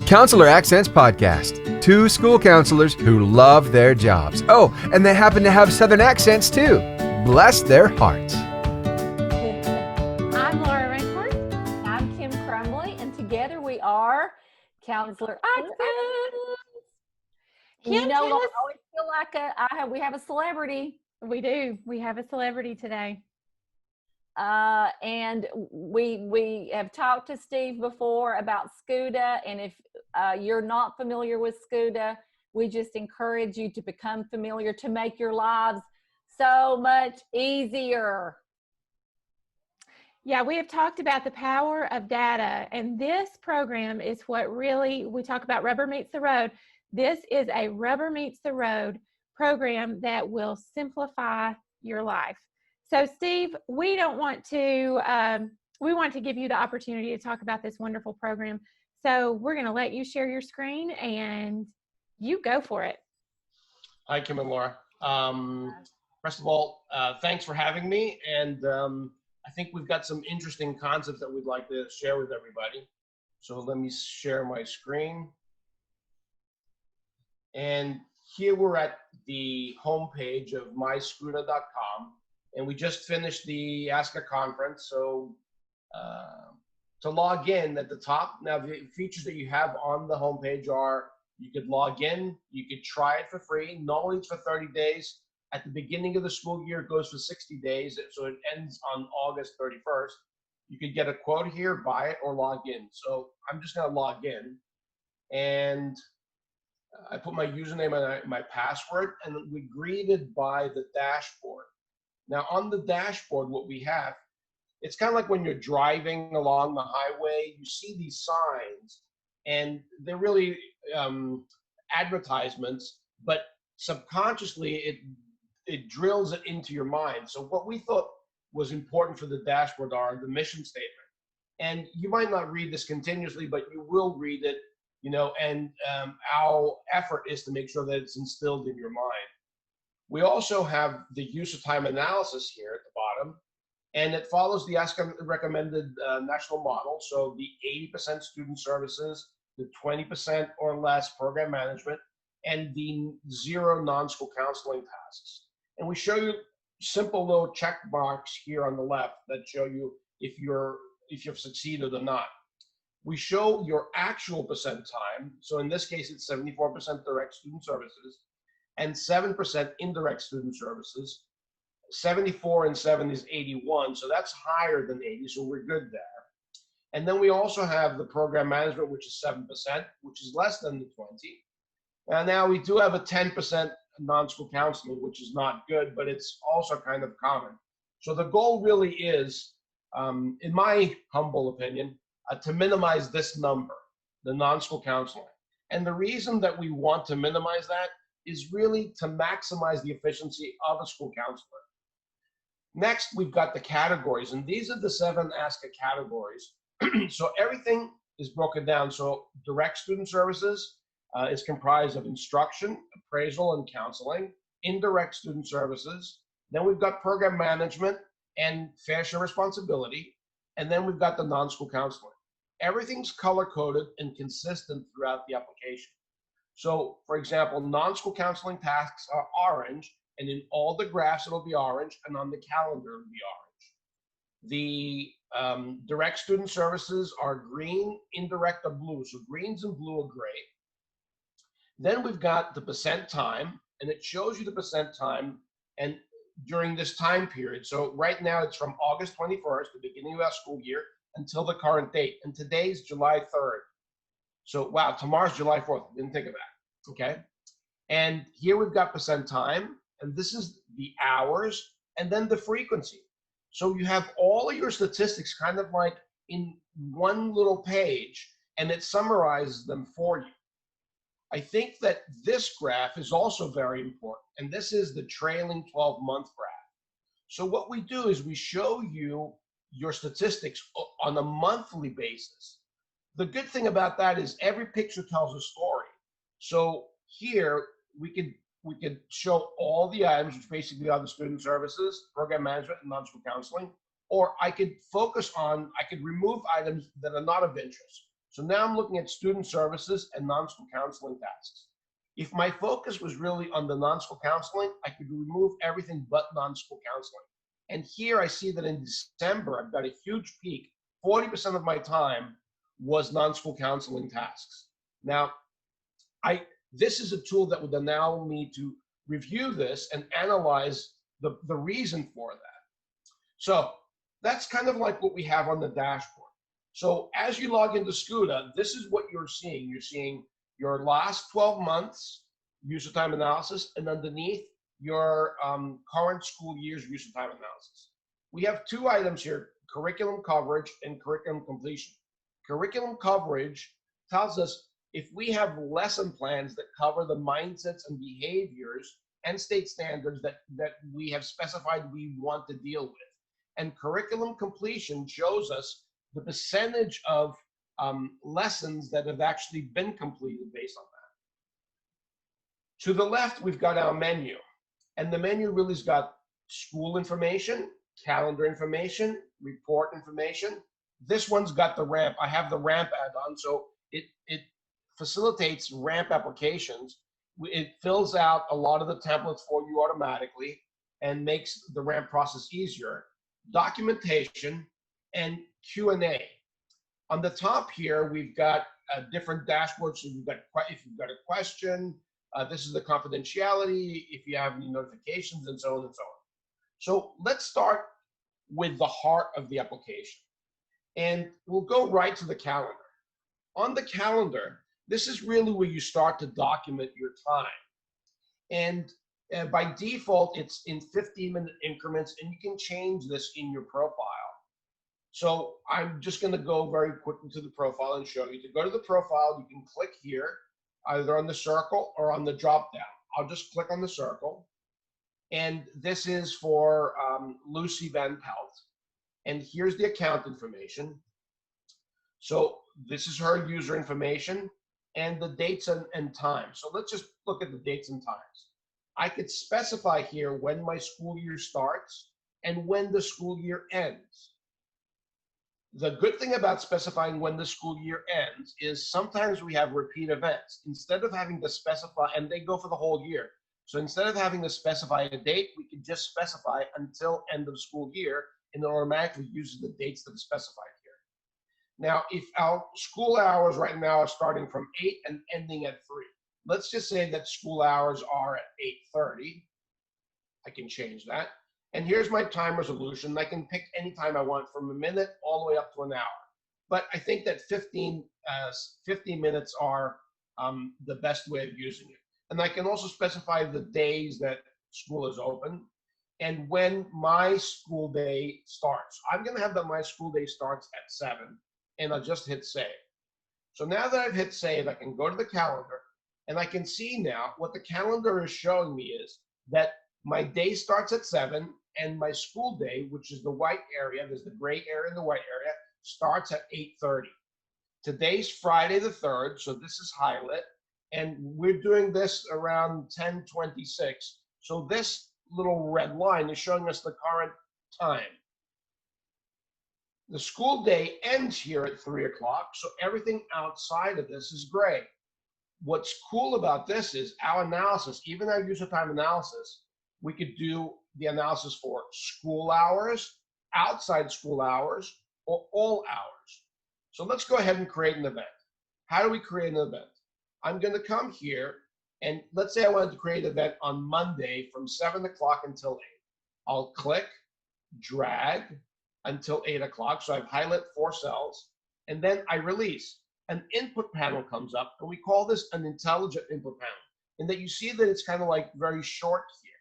Counselor Accents Podcast. Two school counselors who love their jobs. Oh, and they happen to have Southern accents too. Bless their hearts. I'm Laura Rainford. I'm Kim Crumley, and together we are Counselor Accents. Kim, You know, tell I us- always feel like we have a celebrity. We do. We have a celebrity today. And we have talked to Steve before about SCUTA, and if you're not familiar with SCUTA, we just encourage you to become familiar to make your lives so much easier. Yeah, we have talked about the power of data, and this program is what really, we talk about rubber meets the road. This is a rubber meets the road program that will simplify your life. So Steve, we want to give you the opportunity to talk about this wonderful program. So we're going to let you share your screen and you go for it. Hi, Kim and Laura. First of all, thanks for having me. And I think we've got some interesting concepts that we'd like to share with everybody. So let me share my screen. And here we're at the homepage of myscuta.com. And we just finished the SCUTA conference. So to log in at the top, now the features that you have on the homepage are you could log in, you could try it for free. Normally it's for 30 days. At the beginning of the school year, it goes for 60 days. So it ends on August 31st. You could get a quote here, buy it, or log in. So I'm just going to log in. And I put my username and my password, and we're greeted by the dashboard. Now on the dashboard, what we have, it's kind of like when you're driving along the highway, you see these signs, and they're really advertisements, but subconsciously it drills it into your mind. So what we thought was important for the dashboard are the mission statement. And you might not read this continuously, but you will read it, you know, and our effort is to make sure that it's instilled in your mind. We also have the use of time analysis here at the bottom, and it follows the SCUTA recommended national model. So the 80% student services, the 20% or less program management, and the 0 non-school counseling tasks. And we show you simple little check marks here on the left that show you if you've succeeded or not. We show your actual percent time. So in this case, it's 74% direct student services and 7% indirect student services. 74 and 7 is 81, so that's higher than 80, so we're good there. And then we also have the program management, which is 7%, which is less than the 20. And now we do have a 10% non-school counseling, which is not good, but it's also kind of common. So the goal really is, in my humble opinion, to minimize this number, the non-school counseling. And the reason that we want to minimize that is really to maximize the efficiency of a school counselor. Next, we've got the categories, and these are the 7 SCUTA categories. So everything is broken down. So direct student services is comprised of instruction, appraisal, and counseling. Indirect student services. Then we've got program management and fair share responsibility. And then we've got the non-school counseling. Everything's color-coded and consistent throughout the application. So, for example, non-school counseling tasks are orange, and in all the graphs it'll be orange, and on the calendar it'll be orange. The direct student services are green, indirect are blue. So greens and blue are great. Then we've got the percent time, and it shows you the percent time and during this time period. So right now it's from August 21st, the beginning of our school year, until the current date. And today's July 3rd. So, wow, tomorrow's July 4th. Didn't think of that, okay? And here we've got percent time, and this is the hours, and then the frequency. So you have all of your statistics kind of like in one little page, and it summarizes them for you. I think that this graph is also very important, and this is the trailing 12-month graph. So what we do is we show you your statistics on a monthly basis. The good thing about that is every picture tells a story. So here we could show all the items, which basically are the student services, program management, and non-school counseling. Or I could focus on, I could remove items that are not of interest. So now I'm looking at student services and non-school counseling tasks. If my focus was really on the non-school counseling, I could remove everything but non-school counseling. And here I see that in December, I've got a huge peak. 40% of my time was non-school counseling tasks. Now, this is a tool that would allow me to review this and analyze the reason for that. So that's kind of like what we have on the dashboard. So as you log into SCUTA, this is what you're seeing. You're seeing your last 12 months use of time analysis, and underneath your current school year's use of time analysis. We have two items here, curriculum coverage and curriculum completion. Curriculum coverage tells us if we have lesson plans that cover the mindsets and behaviors and state standards that we have specified we want to deal with. And curriculum completion shows us the percentage of lessons that have actually been completed based on that. To the left, we've got our menu. And the menu really's got school information, calendar information, report information. This one's got the ramp. I have the ramp add-on, so it facilitates ramp applications. It fills out a lot of the templates for you automatically and makes the ramp process easier. Documentation and Q&A. On the top here, we've got different dashboards. So we've got, if you've got a question, this is the confidentiality, if you have any notifications, and so on and so on. So let's start with the heart of the application. And we'll go right to the calendar. On the calendar, this is really where you start to document your time. And by default, it's in 15-minute increments, and you can change this in your profile. So I'm just going to go very quickly to the profile and show you. To go to the profile, you can click here, either on the circle or on the drop down. I'll just click on the circle. And this is for Lucy Van Pelt. And here's the account information. So this is her user information and the dates and times. So let's just look at the dates and times. I could specify here when my school year starts and when the school year ends. The good thing about specifying when the school year ends is sometimes we have repeat events. Instead of having to specify, and they go for the whole year. So instead of having to specify a date, we can just specify until end of school year, and it automatically uses the dates that are specified here. Now, if our school hours right now are starting from 8 and ending at 3, let's just say that school hours are at 8:30. I can change that. And here's my time resolution. I can pick any time I want from a minute all the way up to an hour. But I think that 15 minutes are the best way of using it. And I can also specify the days that school is open and when my school day starts. I'm going to have that my school day starts at 7, and I'll just hit save. So now that I've hit save, I can go to the calendar, and I can see now what the calendar is showing me is that my day starts at 7, and my school day, which is the white area, there's the gray area and the white area, starts at 8:30. Today's Friday the 3rd, so this is highlight, and we're doing this around 10:26. So this little red line is showing us the current time. The school day ends here at 3 o'clock, so everything outside of this is gray. What's cool about this is our analysis, even our use of time analysis, we could do the analysis for school hours, outside school hours, or all hours. So let's go ahead and create an event. How do we create an event? I'm going to come here, and let's say I wanted to create an event on Monday from 7 o'clock until 8. I'll click, drag until 8 o'clock. So I've highlighted 4 cells, and then I release. An input panel comes up, and we call this an intelligent input panel. And that you see that it's kind of like very short here.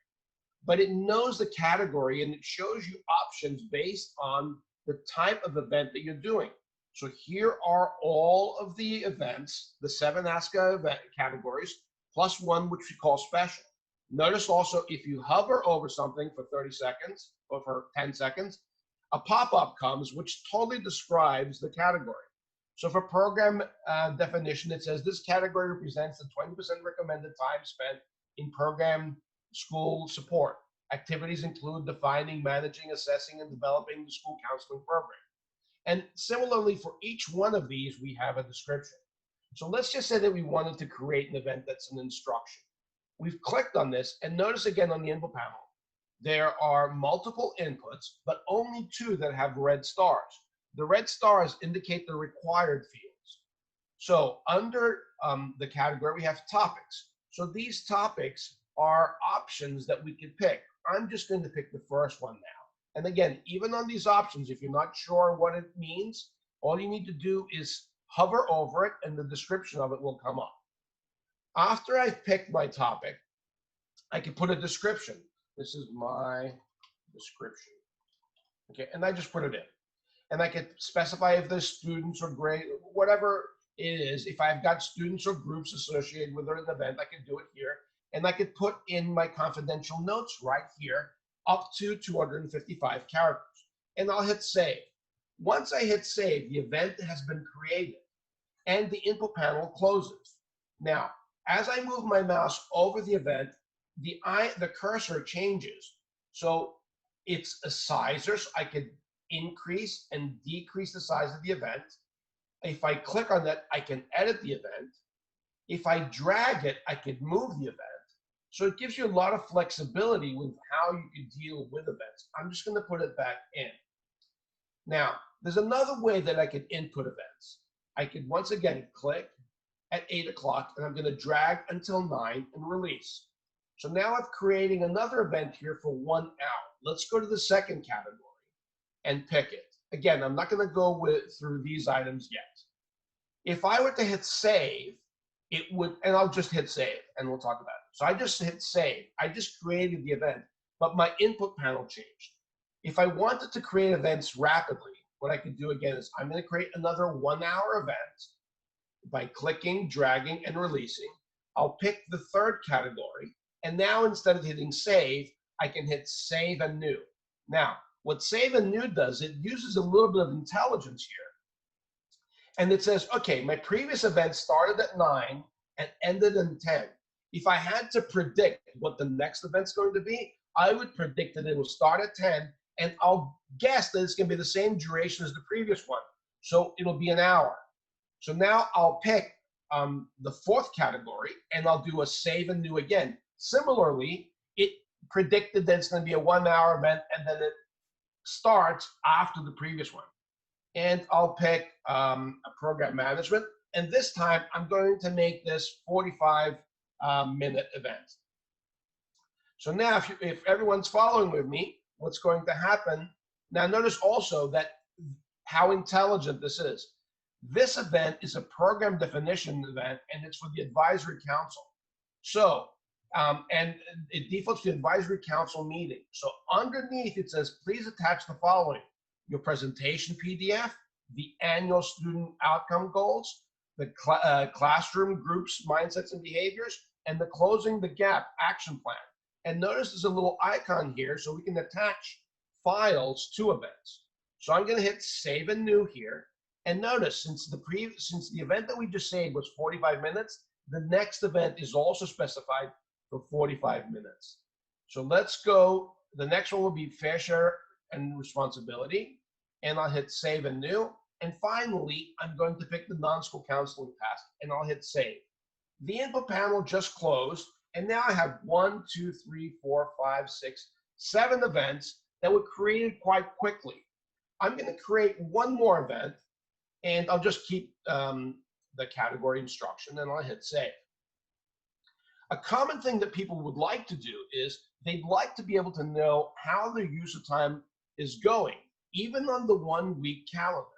But it knows the category, and it shows you options based on the type of event that you're doing. So here are all of the events, the 7 ASCA event categories, plus 1 which we call special. Notice also if you hover over something for 30 seconds or for 10 seconds, a pop-up comes which totally describes the category. So for program definition, it says this category represents the 20% recommended time spent in program school support. Activities include defining, managing, assessing, and developing the school counseling program. And similarly, for each one of these, we have a description. So let's just say that we wanted to create an event that's an instruction. We've clicked on this, and notice again on the input panel, there are multiple inputs, but only 2 that have red stars. The red stars indicate the required fields. So under the category, we have topics. So these topics are options that we can pick. I'm just going to pick the first one now. And again, even on these options, if you're not sure what it means, all you need to do is hover over it and the description of it will come up. After I've picked my topic, I can put a description. This is my description. Okay, and I just put it in. And I can specify if there's students or grade, whatever it is. If I've got students or groups associated with an event, I can do it here. And I could put in my confidential notes right here, up to 255 characters. And I'll hit save. Once I hit save, the event has been created and the input panel closes. Now, as I move my mouse over the event, the cursor changes. So it's a sizer, so I could increase and decrease the size of the event. If I click on that, I can edit the event. If I drag it, I could move the event. So it gives you a lot of flexibility with how you can deal with events. I'm just going to put it back in. Now, there's another way that I could input events. I could once again click at 8 o'clock, and I'm going to drag until 9 and release. So now I'm creating another event here for 1 hour. Let's go to the second category and pick it. Again, I'm not going to go through these items yet. If I were to hit save, it would, and I'll just hit save and we'll talk about it. So I just hit save. I just created the event, but my input panel changed. If I wanted to create events rapidly, what I could do again is I'm going to create another 1 hour event by clicking, dragging, and releasing. I'll pick the third category. And now instead of hitting save, I can hit save and new. Now, what save and new does, it uses a little bit of intelligence here. And it says, okay, my previous event started at 9 and ended in 10. If I had to predict what the next event's going to be, I would predict that it will start at 10, and I'll guess that it's going to be the same duration as the previous one. So it'll be an hour. So now I'll pick the fourth category, and I'll do a save and new again. Similarly, it predicted that it's going to be a 1 hour event, and then it starts after the previous one. And I'll pick a program management. And this time, I'm going to make this 45-minute event. So now, if everyone's following with me, what's going to happen? Now, notice also that how intelligent this is. This event is a program definition event, and it's for the advisory council. So, and it defaults to the advisory council meeting. So underneath it says, please attach the following: your presentation PDF, the annual student outcome goals, the classroom groups, mindsets and behaviors, and the closing the gap action plan. And notice there's a little icon here so we can attach files to events. So I'm going to hit save and new here. And notice since the event that we just saved was 45 minutes, the next event is also specified for 45 minutes. So let's go. The next one will be fair share and responsibility. And I'll hit save and new. And finally, I'm going to pick the non-school counseling task, and I'll hit save. The input panel just closed, and now I have 1, 2, 3, 4, 5, 6, 7 events that were created quite quickly. I'm going to create one more event, and I'll just keep the category instruction, and I'll hit save. A common thing that people would like to do is they'd like to be able to know how their use of time is going, even on the 1-week calendar.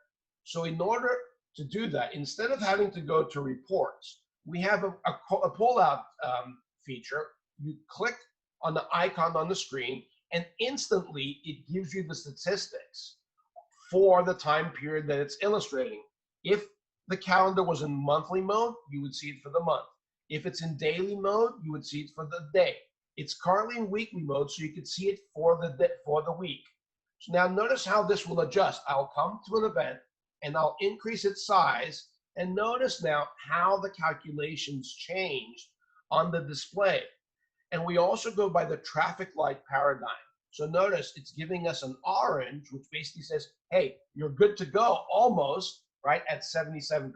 So in order to do that, instead of having to go to reports, we have a pull-out feature. You click on the icon on the screen, and instantly it gives you the statistics for the time period that it's illustrating. If the calendar was in monthly mode, you would see it for the month. If it's in daily mode, you would see it for the day. It's currently in weekly mode, so you could see it for the week. So now notice how this will adjust. I'll come to an event, and I'll increase its size, and notice now how the calculations changed on the display. And we also go by the traffic light paradigm. So notice it's giving us an orange, which basically says hey, you're good to go almost, right, at 77%.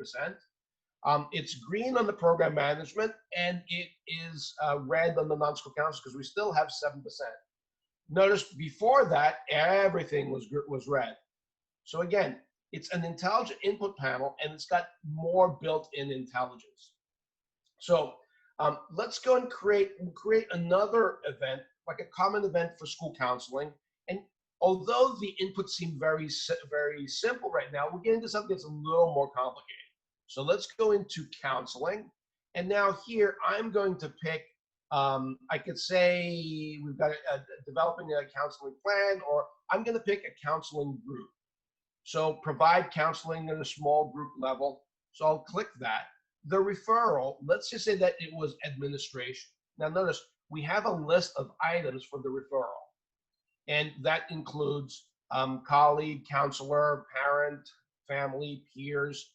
It's green on the program management, and it is red on the non-school counselors because we still have 7%. Notice before that, everything was red. So again, it's an intelligent input panel, and it's got more built-in intelligence. So let's go and create another event, like a common event for school counseling. And although the inputs seem very simple right now, we're getting to something that's a little more complicated. So let's go into counseling. And now here, I'm going to pick, I could say we've got developing a counseling plan, or I'm going to pick a counseling group. So provide counseling at a small group level. So I'll click that. The referral, let's just say that it was administration. Now notice, we have a list of items for the referral. And that includes colleague, counselor, parent, family, peers,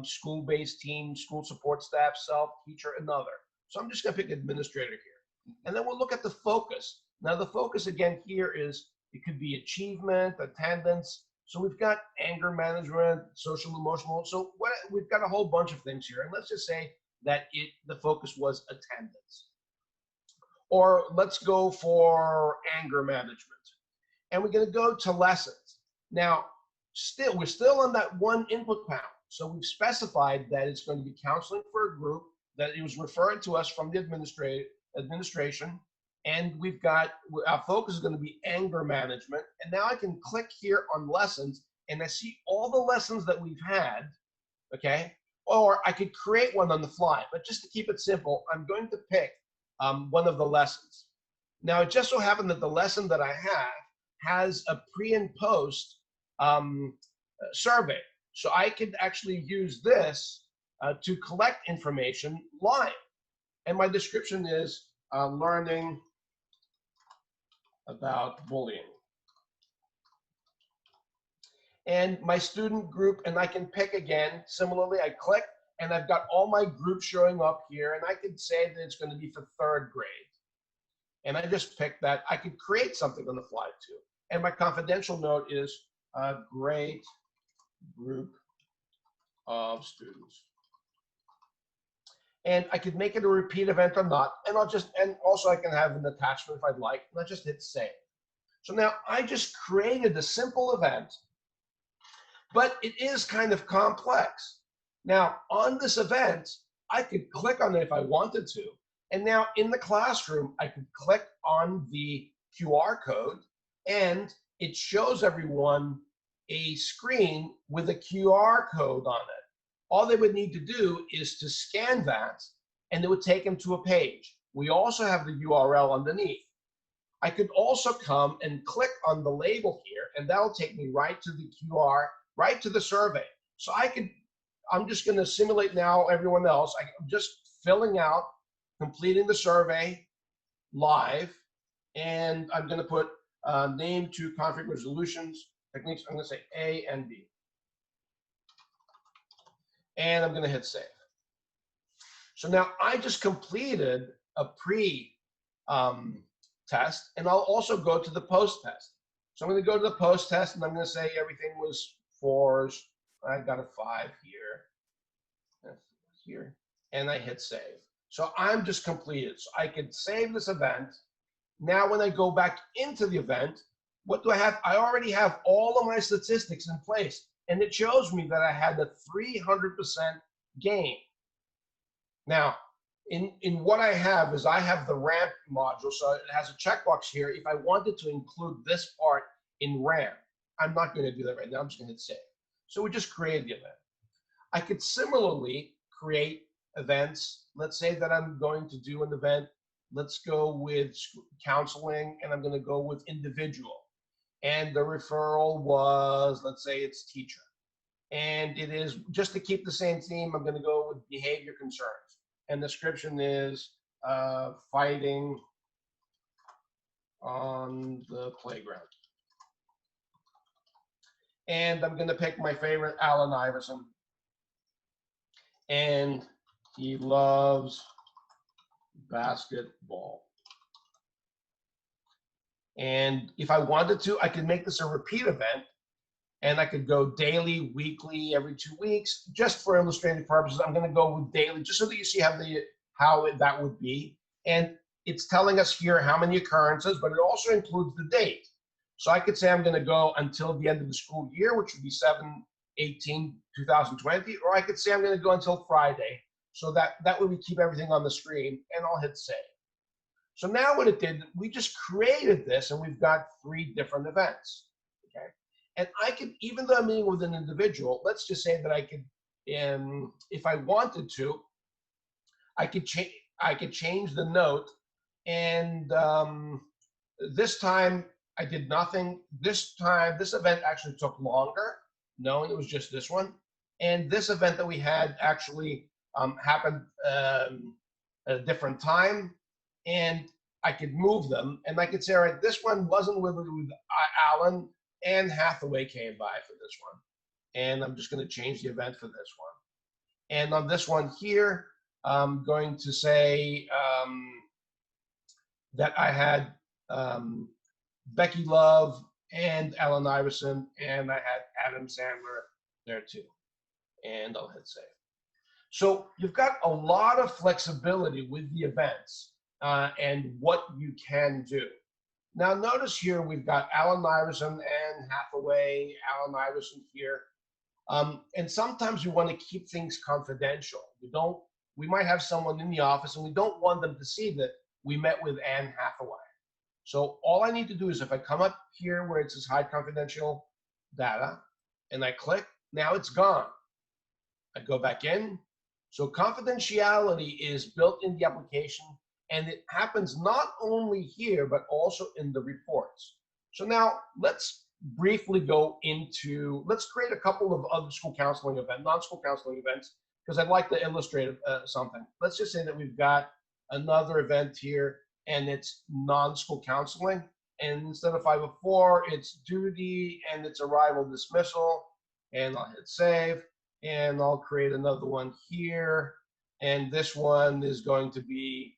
school-based team, school support staff, self, teacher, another. So I'm just going to pick administrator here. And then we'll look at the focus. Now the focus again here is, it could be achievement, attendance. So we've got anger management, social, emotional. So we've got a whole bunch of things here. And let's just say that the focus was attendance. Or let's go for anger management. And we're going to go to lessons. Now, we're still on that one input panel. So we've specified that it's going to be counseling for a group, that it was referred to us from the administration. And we've got, our focus is going to be anger management. And now I can click here on lessons, and I see all the lessons that we've had, okay? Or I could create one on the fly. But just to keep it simple, I'm going to pick one of the lessons. Now, it just so happened that the lesson that I have has a pre and post survey. So I could actually use this to collect information live. And my description is learning about bullying. And my student group, and I can pick again, similarly, I click, and I've got all my groups showing up here, and I could say that it's going to be for 3rd grade. And I just pick that. I could create something on the fly too. And my confidential note is a great group of students. And I could make it a repeat event or not. And also I can have an attachment if I'd like. And I just hit save. So now I just created a simple event, but it is kind of complex. Now on this event, I could click on it if I wanted to. And now in the classroom, I could click on the QR code, and it shows everyone a screen with a QR code on it. All they would need to do is to scan that, and it would take them to a page. We also have the URL underneath. I could also come and click on the label here, and that'll take me right to the QR, right to the survey. So I'm just going to simulate now everyone else. I'm just filling out, completing the survey live, and I'm going to put name to conflict resolutions techniques. I'm going to say A and B. And I'm going to hit save. So now I just completed a pre-test, and I'll also go to the post-test. So I'm going to go to the post-test, and I'm going to say everything was 4s. I got a 5 here, and I hit save. So I'm just completed. So I could save this event. Now when I go back into the event, what do I have? I already have all of my statistics in place. And it shows me that I had a 300% gain. Now, in what I have is I have the ramp module. So it has a checkbox here. If I wanted to include this part in ramp, I'm not going to do that right now. I'm just going to hit save. So we just created the event. I could similarly create events. Let's say that I'm going to do an event. Let's go with counseling, and I'm going to go with individual. And the referral was, let's say it's teacher. And it is, just to keep the same theme, I'm going to go with behavior concerns. And the description is fighting on the playground. And I'm going to pick my favorite, Allen Iverson. And he loves basketball. And if I wanted to, I could make this a repeat event. And I could go daily, weekly, every 2 weeks. Just for illustrative purposes, I'm going to go with daily, just so that you see how that would be. And it's telling us here how many occurrences, but it also includes the date. So I could say I'm going to go until the end of the school year, which would be 7/18/2020, or I could say I'm going to go until Friday. So that way we keep everything on the screen, and I'll hit save. So now what it did, we just created this, and we've got 3 different events. Okay, and I could, even though I'm meeting with an individual, let's just say that I could, if I wanted to, I could change the note, and this time I did nothing. This time, this event actually took longer, knowing it was just this one. And this event that we had actually happened at a different time, and I could move them, and I could say, all right, this one wasn't with Alan, and Hathaway came by for this one. And I'm just going to change the event for this one. And on this one here, I'm going to say that I had Becky Love and Allen Iverson, and I had Adam Sandler there too. And I'll hit save. So you've got a lot of flexibility with the events and what you can do. Now notice here we've got Allen Iverson and Hathaway, Allen Iverson here. And sometimes we want to keep things confidential. We might have someone in the office and we don't want them to see that we met with Anne Hathaway. So all I need to do is, if I come up here where it says hide confidential data and I click, now it's gone. I go back in. So confidentiality is built in the application, and it happens not only here, but also in the reports. So now let's briefly go into, let's create a couple of other school counseling events, non-school counseling events, because I'd like to illustrate something. Let's just say that we've got another event here, and it's non-school counseling. And instead of 504, it's duty, and it's arrival dismissal. And I'll hit save, and I'll create another one here. And this one is going to be,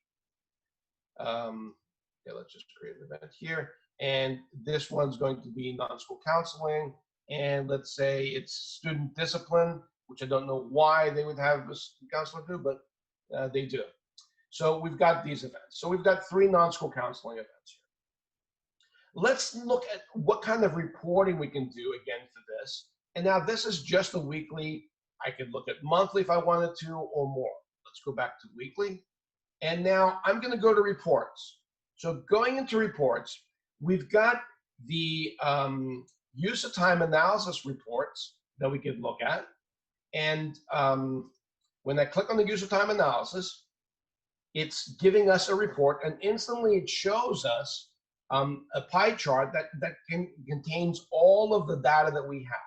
let's just create an event here. And this one's going to be non-school counseling. And let's say it's student discipline, which I don't know why they would have a counselor do, but they do. So we've got these events. So we've got 3 non-school counseling events here. Let's look at what kind of reporting we can do again for this. And now this is just a weekly. I could look at monthly if I wanted to, or more. Let's go back to weekly. And now I'm going to go to reports. So going into reports, we've got the use of time analysis reports that we could look at. And when I click on the use of time analysis, it's giving us a report, and instantly it shows us a pie chart that contains all of the data that we have.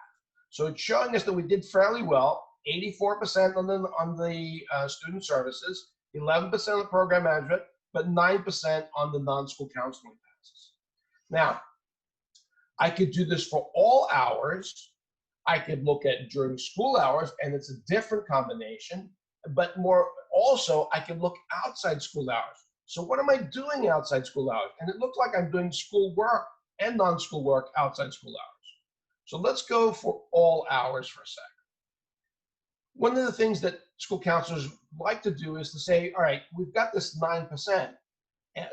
So it's showing us that we did fairly well, 84% on the student services, 11% on program management, but 9% on the non-school counseling passes. Now, I could do this for all hours. I could look at during school hours, and it's a different combination, but more also I can look outside school hours. So what am I doing outside school hours? And it looks like I'm doing school work and non-school work outside school hours. So let's go for all hours for a second. One of the things that school counselors like to do is to say, all right, we've got this 9%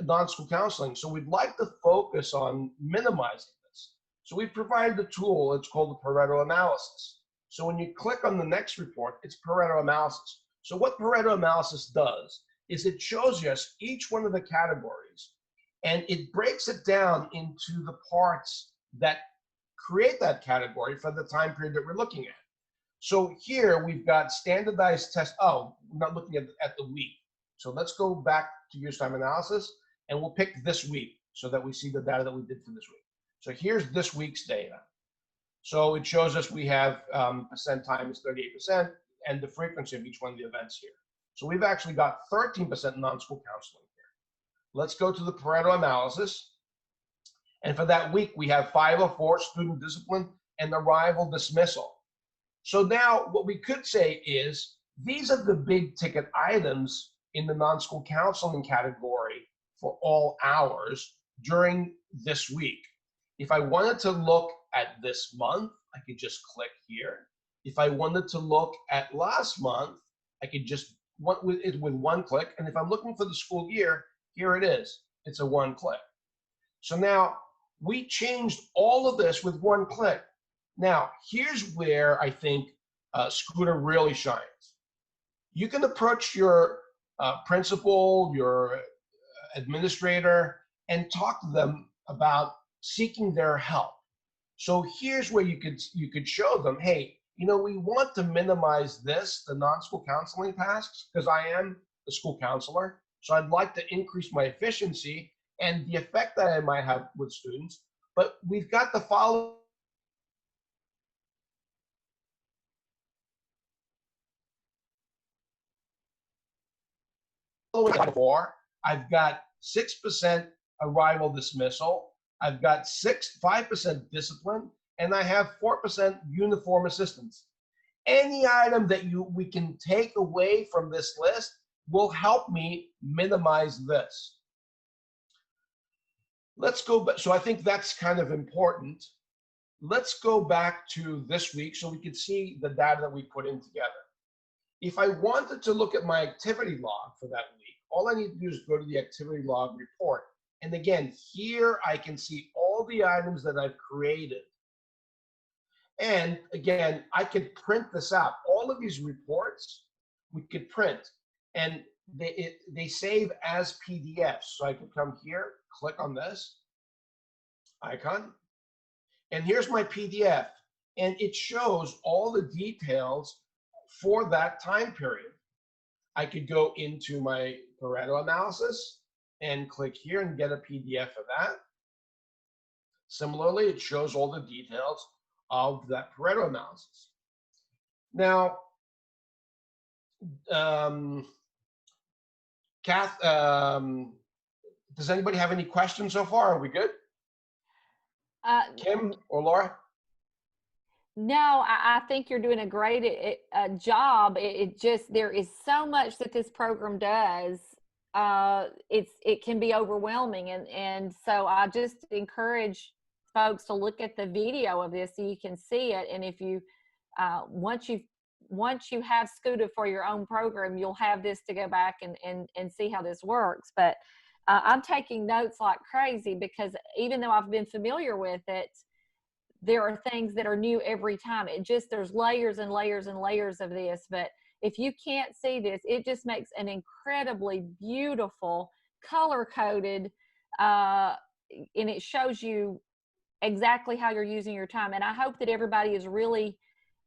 non-school counseling, so we'd like to focus on minimizing this. So we've provided a tool, it's called the Pareto analysis. So when you click on the next report, it's Pareto analysis. So what Pareto analysis does is it shows us each one of the categories, and it breaks it down into the parts that create that category for the time period that we're looking at. So here we've got standardized tests. Oh, we're not looking at the week. So let's go back to use time analysis, and we'll pick this week so that we see the data that we did for this week. So here's this week's data. So it shows us we have percent time is 38%, and the frequency of each one of the events here. So we've actually got 13% non-school counseling here. Let's go to the Pareto analysis. And for that week, we have 504 student discipline and arrival dismissal. So now what we could say is these are the big ticket items in the non-school counseling category for all hours during this week. If I wanted to look at this month I could just click here. If I wanted to look at last month, I could just with one click. And if I'm looking for the school year, here it is. It's a one click. So now we changed all of this with one click. Now, here's where I think SCUTA really shines. You can approach your principal, your administrator, and talk to them about seeking their help. So here's where you could show them, hey, you know, we want to minimize this, the non-school counseling tasks, because I am a school counselor. So I'd like to increase my efficiency and the effect that I might have with students. But we've got the following. I've got 6% arrival dismissal. I've got 5% discipline, and I have 4% uniform assistance. Any item that we can take away from this list will help me minimize this. Let's go back. So I think that's kind of important. Let's go back to this week so we can see the data that we put in together. If I wanted to look at my activity log for that week, all I need to do is go to the activity log report. And again, here I can see all the items that I've created. And again, I could print this out. All of these reports we could print, and they save as PDFs. So I could come here, click on this icon, and here's my PDF. And it shows all the details for that time period. I could go into my Pareto analysis and click here and get a PDF of that. Similarly, it shows all the details of that Pareto analysis. Now, Kath, does anybody have any questions so far? Are we good? Kim or Laura? No, I think you're doing a great job. It just, there is so much that this program does. It can be overwhelming. And so I just encourage folks to look at the video of this so you can see it. And if you, once you have SCUTA for your own program, you'll have this to go back and see how this works. But I'm taking notes like crazy because even though I've been familiar with it, there are things that are new every time. There's layers and layers and layers of this. But if you can't see this, it just makes an incredibly beautiful, color-coded, and it shows you exactly how you're using your time. And I hope that everybody is really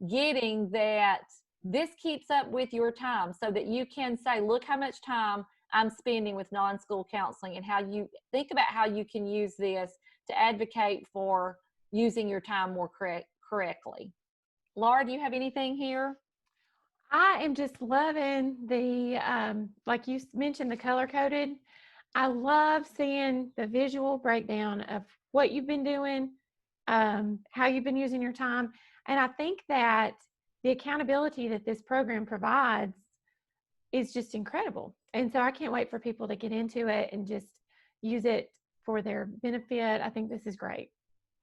getting that this keeps up with your time so that you can say, look how much time I'm spending with non-school counseling, and how you think about how you can use this to advocate for using your time more correctly. Laura, do you have anything here? I am just loving the, like you mentioned, the color coded. I love seeing the visual breakdown of what you've been doing, how you've been using your time. And I think that the accountability that this program provides is just incredible. And so I can't wait for people to get into it and just use it for their benefit. I think this is great.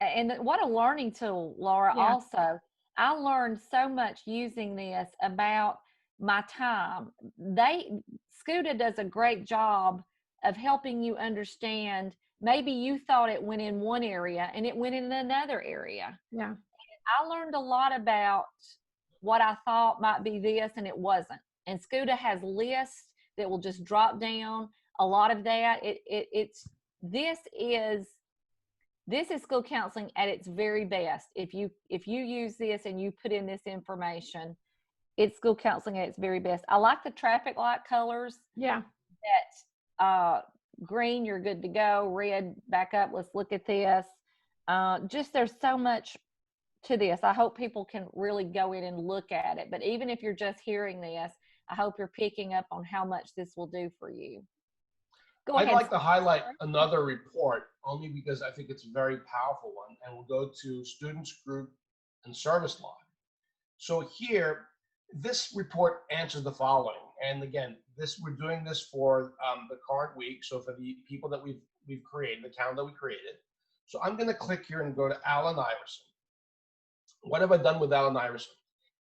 And what a learning tool, Laura. Yeah. Also, I learned so much using this about my time. SCUTA does a great job of helping you understand. Maybe you thought it went in one area and it went in another area. Yeah. I learned a lot about what I thought might be this and it wasn't. And SCUTA has lists that will just drop down a lot of that. This is school counseling at its very best. If you use this and you put in this information, it's school counseling at its very best. I like the traffic light colors. Yeah. That green, you're good to go. Red, back up. Let's look at this. Just there's so much to this. I hope people can really go in and look at it. But even if you're just hearing this, I hope you're picking up on how much this will do for you. Go ahead. I'd like to highlight another report only because I think it's a very powerful one, and we'll go to students, group, and service log. So here, this report answers the following. And again, we're doing this for the current week. So for the people that we've created, the calendar we created. So I'm going to click here and go to Allen Iverson. What have I done with Allen Iverson?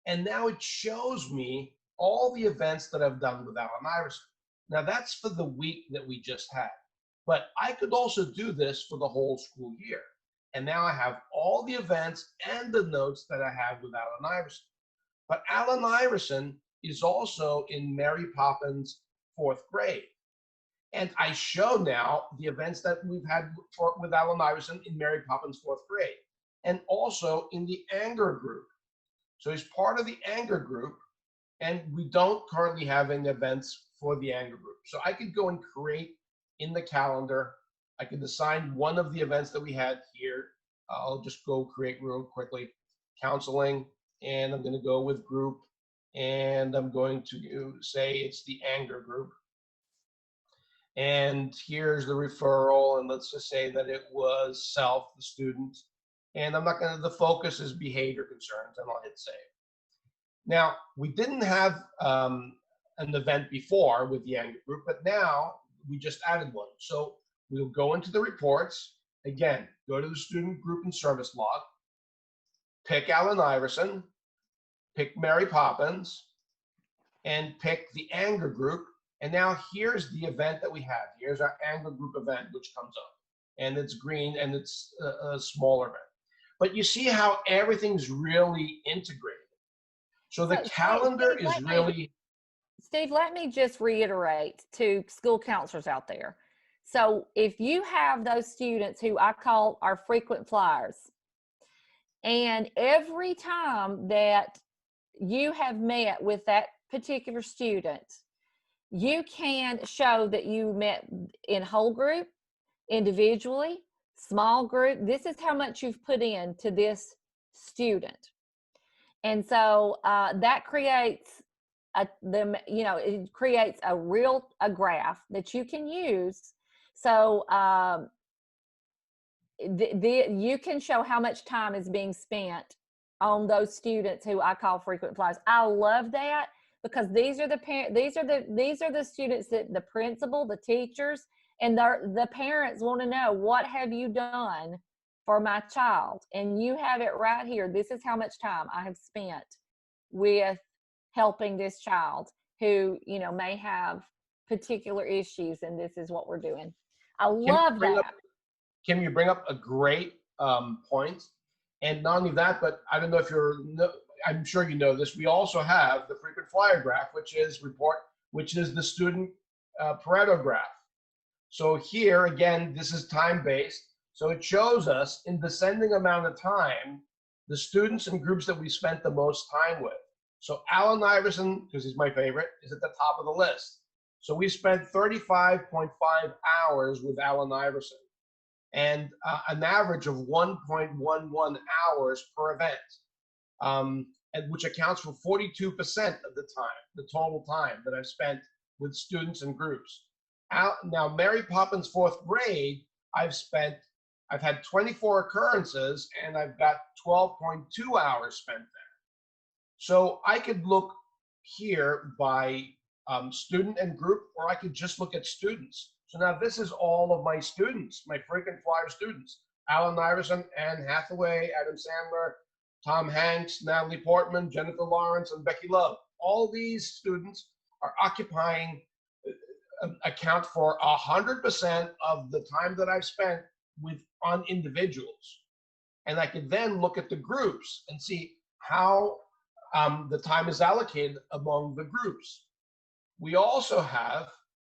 And now it shows me all the events that I've done with Allen Iverson. Now that's for the week that we just had. But I could also do this for the whole school year. And now I have all the events and the notes that I have with Allen Iverson. But Allen Iverson is also in Mary Poppins' 4th grade. And I show now the events that we've had with Allen Iverson in Mary Poppins' 4th grade, and also in the anger group. So he's part of the anger group, and we don't currently have any events for the anger group. So I could go and create in the calendar. I could assign one of the events that we had here. I'll just go create real quickly, counseling, and I'm going to go with group, and I'm going to say it's the anger group. And here's the referral, and let's just say that it was self, the student. And I'm not going to, the focus is behavior concerns, and I'll hit save. Now, we didn't have an event before with the anger group, but now we just added one. So we'll go into the reports. Again, go to the student group and service log, pick Allen Iverson, pick Mary Poppins, and pick the anger group. And now here's the event that we have. Here's our anger group event, which comes up. And it's green, and it's a smaller event. But you see how everything's really integrated. So the calendar is really... Steve, let me just reiterate to school counselors out there. So if you have those students who I call our frequent flyers, and every time that you have met with that particular student, you can show that you met in whole group, individually, small group. This is how much you've put into this student. And so that creates it creates a graph that you can use. So you can show how much time is being spent on those students who I call frequent flyers. I love that, because these are the students that the principal, the teachers, and the parents want to know, what have you done for my child? And you have it right here. This is how much time I have spent with helping this child who, may have particular issues, and this is what we're doing. I love that. Kim, you bring up a great point. And not only that, but I don't know if I'm sure you know this, we also have the frequent flyer graph, which is the student Pareto graph. So here, again, this is time-based. So it shows us in descending amount of time, the students and groups that we spent the most time with. So Allen Iverson, because he's my favorite, is at the top of the list. So we spent 35.5 hours with Allen Iverson, and an average of 1.11 hours per event, which accounts for 42% of the time, the total time that I've spent with students and groups. Now, Mary Poppins' 4th grade, I've had 24 occurrences, and I've got 12.2 hours spent there. So I could look here by student and group, or I could just look at students. So now this is all of my students, my frequent flyer students: Allen Iverson, Anne Hathaway, Adam Sandler, Tom Hanks, Natalie Portman, Jennifer Lawrence, and Becky Love. All these students are occupying, account for 100% of the time that I've spent on individuals. And I could then look at the groups and see how the time is allocated among the groups. We also have,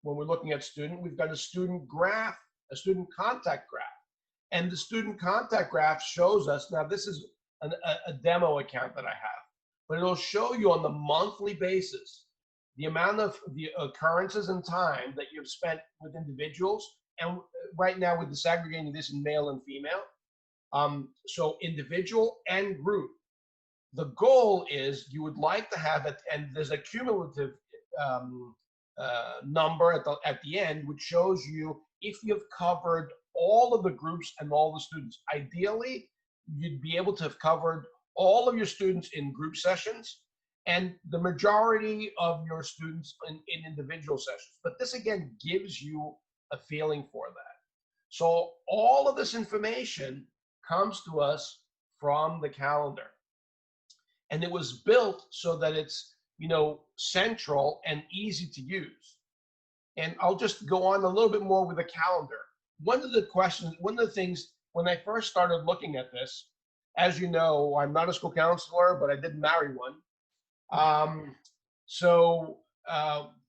when we're looking at student, we've got a student graph, a student contact graph. And the student contact graph shows us, now this is a demo account that I have, but it'll show you on the monthly basis the amount of the occurrences and time that you've spent with individuals. And right now we're disaggregating this in male and female. So individual and group. The goal is you would like to have it, and there's a cumulative number at the end, which shows you if you've covered all of the groups and all the students. Ideally, you'd be able to have covered all of your students in group sessions and the majority of your students in individual sessions. But this, again, gives you a feeling for that. So all of this information comes to us from the calendar. And it was built so that it's, central and easy to use. And I'll just go on a little bit more with the calendar. One of the things, when I first started looking at this, as you know, I'm not a school counselor, but I did marry one.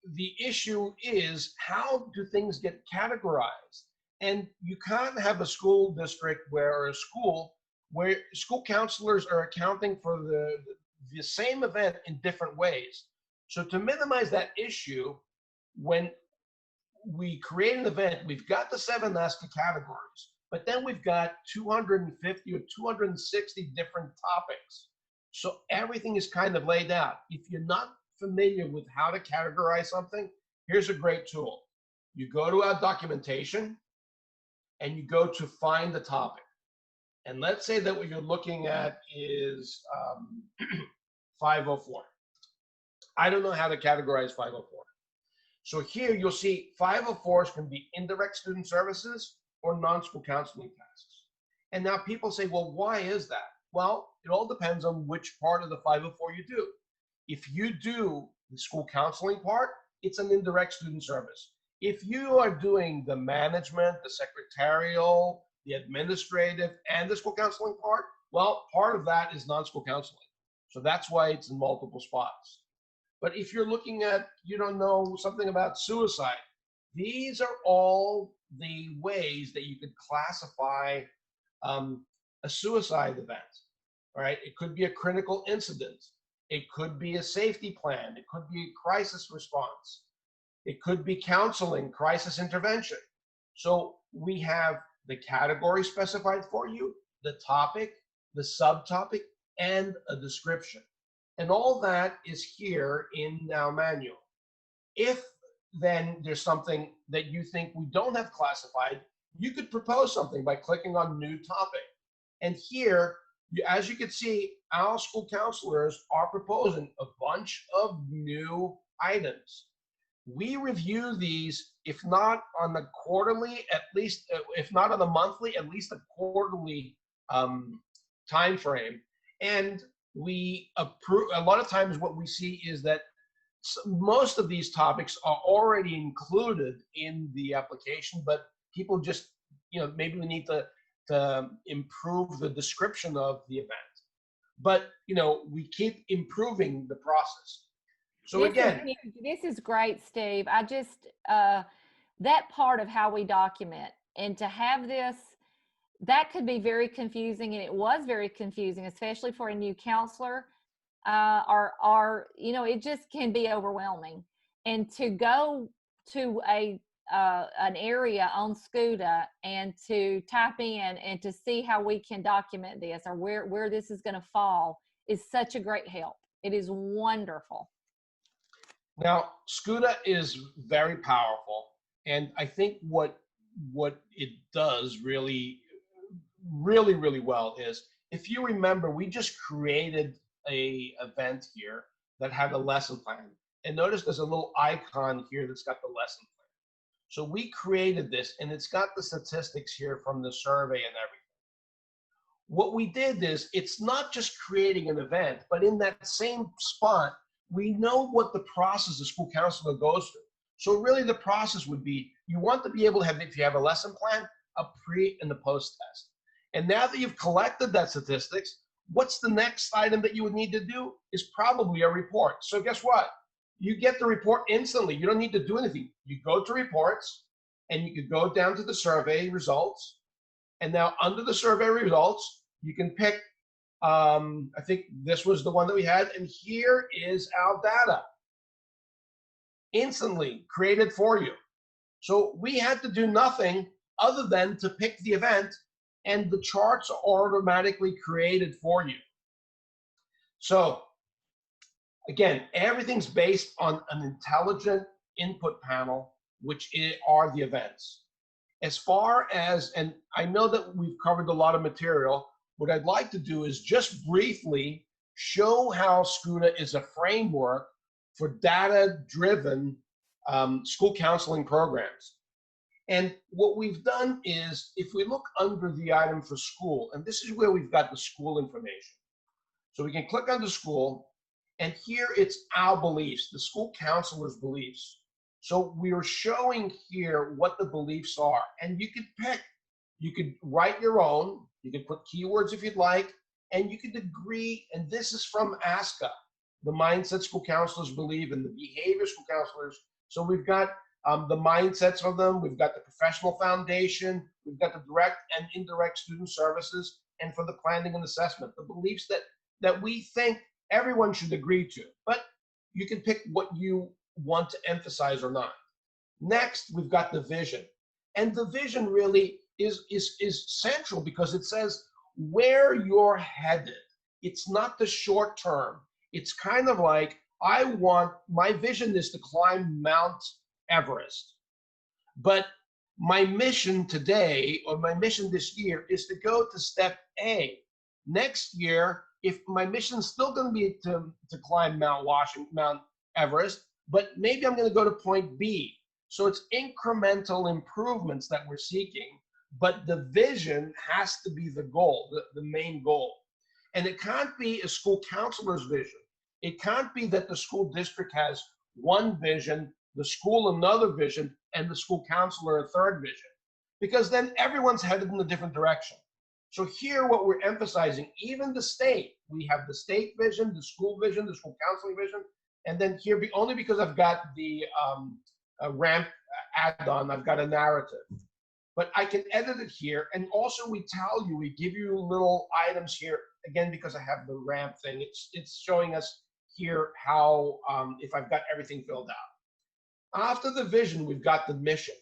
The issue is, how do things get categorized? And you can't have a school district or a school where school counselors are accounting for the same event in different ways. So to minimize that issue, when we create an event, we've got the 7 ASCA categories, but then we've got 250 or 260 different topics. So everything is kind of laid out. If you're not familiar with how to categorize something, here's a great tool. You go to our documentation and you go to find the topic. And let's say that what you're looking at is 504. I don't know how to categorize 504. So here you'll see 504s can be indirect student services or non-school counseling tasks. And now people say, well, why is that? Well, it all depends on which part of the 504 you do. If you do the school counseling part, it's an indirect student service. If you are doing the management, the secretarial, the administrative, and the school counseling part, well, part of that is non-school counseling. So that's why it's in multiple spots. But if you're looking at, something about suicide, these are all the ways that you could classify a suicide event, right? It could be a critical incident. It could be a safety plan. It could be a crisis response. It could be counseling, crisis intervention. So we have the category specified for you, the topic, the subtopic, and a description. And all that is here in our manual. If then there's something that you think we don't have classified, you could propose something by clicking on new topic. And here, as you can see, our school counselors are proposing a bunch of new items. We review these, if not on the quarterly, at least, if not on the monthly, at least a quarterly time frame. And we approve. A lot of times what we see is that most of these topics are already included in the application, but people just, maybe we need to improve the description of the event. But, we keep improving the process. So this is great, Steve. I just, that part of how we document, and to have this, that could be very confusing, and it was very confusing, especially for a new counselor, it just can be overwhelming. And to go to an area on SCUTA and to type in and to see how we can document this, or where this is going to fall, is such a great help. It is wonderful. Now, SCUTA is very powerful, and I think what it does really well is, if you remember, we just created a event here that had a lesson plan. And notice there's a little icon here that's got the lesson plan. So we created this, and it's got the statistics here from the survey and everything. What we did is, it's not just creating an event, but in that same spot, we know what the process the school counselor goes through. So really the process would be, you want to be able to have, if you have a lesson plan, a pre and the post test. And now that you've collected that statistics, what's the next item that you would need to do is probably a report. So guess what? You get the report instantly. You don't need to do anything. You go to reports, and you could go down to the survey results. And now under the survey results, you can pick, I think this was the one that we had, and here is our data. Instantly created for you. So we had to do nothing other than to pick the event, and the charts are automatically created for you. So again, everything's based on an intelligent input panel, which are the events. As far as, and I know that we've covered a lot of material, what I'd like to do is just briefly show how SCUTA is a framework for data-driven school counseling programs. And what we've done is, if we look under the item for school, and this is where we've got the school information. So we can click on the school, and here it's our beliefs, the school counselor's beliefs. So we are showing here what the beliefs are, and you could pick, you could write your own, you could put keywords if you'd like, and you could agree, and this is from SCUTA, the mindset school counselors believe and the behavior school counselors. So we've got the mindsets of them, we've got the professional foundation, we've got the direct and indirect student services, and for the planning and assessment, the beliefs that we think everyone should agree to, but you can pick what you want to emphasize or not. Next, we've got the vision. And the vision really is central because it says where you're headed. It's not the short term. It's kind of like, my vision is to climb Mount Everest. But my mission today, or my mission this year, is to go to step A. Next year, if my mission is still going to be to climb Mount Everest, but maybe I'm going to go to point B. So it's incremental improvements that we're seeking, but the vision has to be the goal, the main goal. And it can't be a school counselor's vision. It can't be that the school district has one vision, the school another vision, and the school counselor a third vision, because then everyone's headed in a different direction. So here what we're emphasizing, even the state, we have the state vision, the school counseling vision, and then here, only because I've got the ramp add-on, I've got a narrative. But I can edit it here, and also we give you little items here, again, because I have the ramp thing, it's showing us here how, if I've got everything filled out. After the vision, we've got the mission.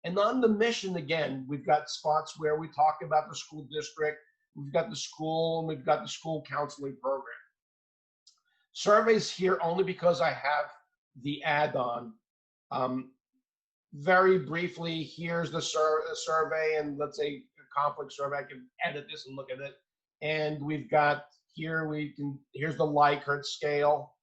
And on the mission, again, we've got spots where we talk about the school district, we've got the school, and we've got the school counseling program. Surveys here only because I have the add-on. Very briefly, here's the survey, and let's say a conflict survey. I can edit this and look at it. And we've got here, here's the Likert scale,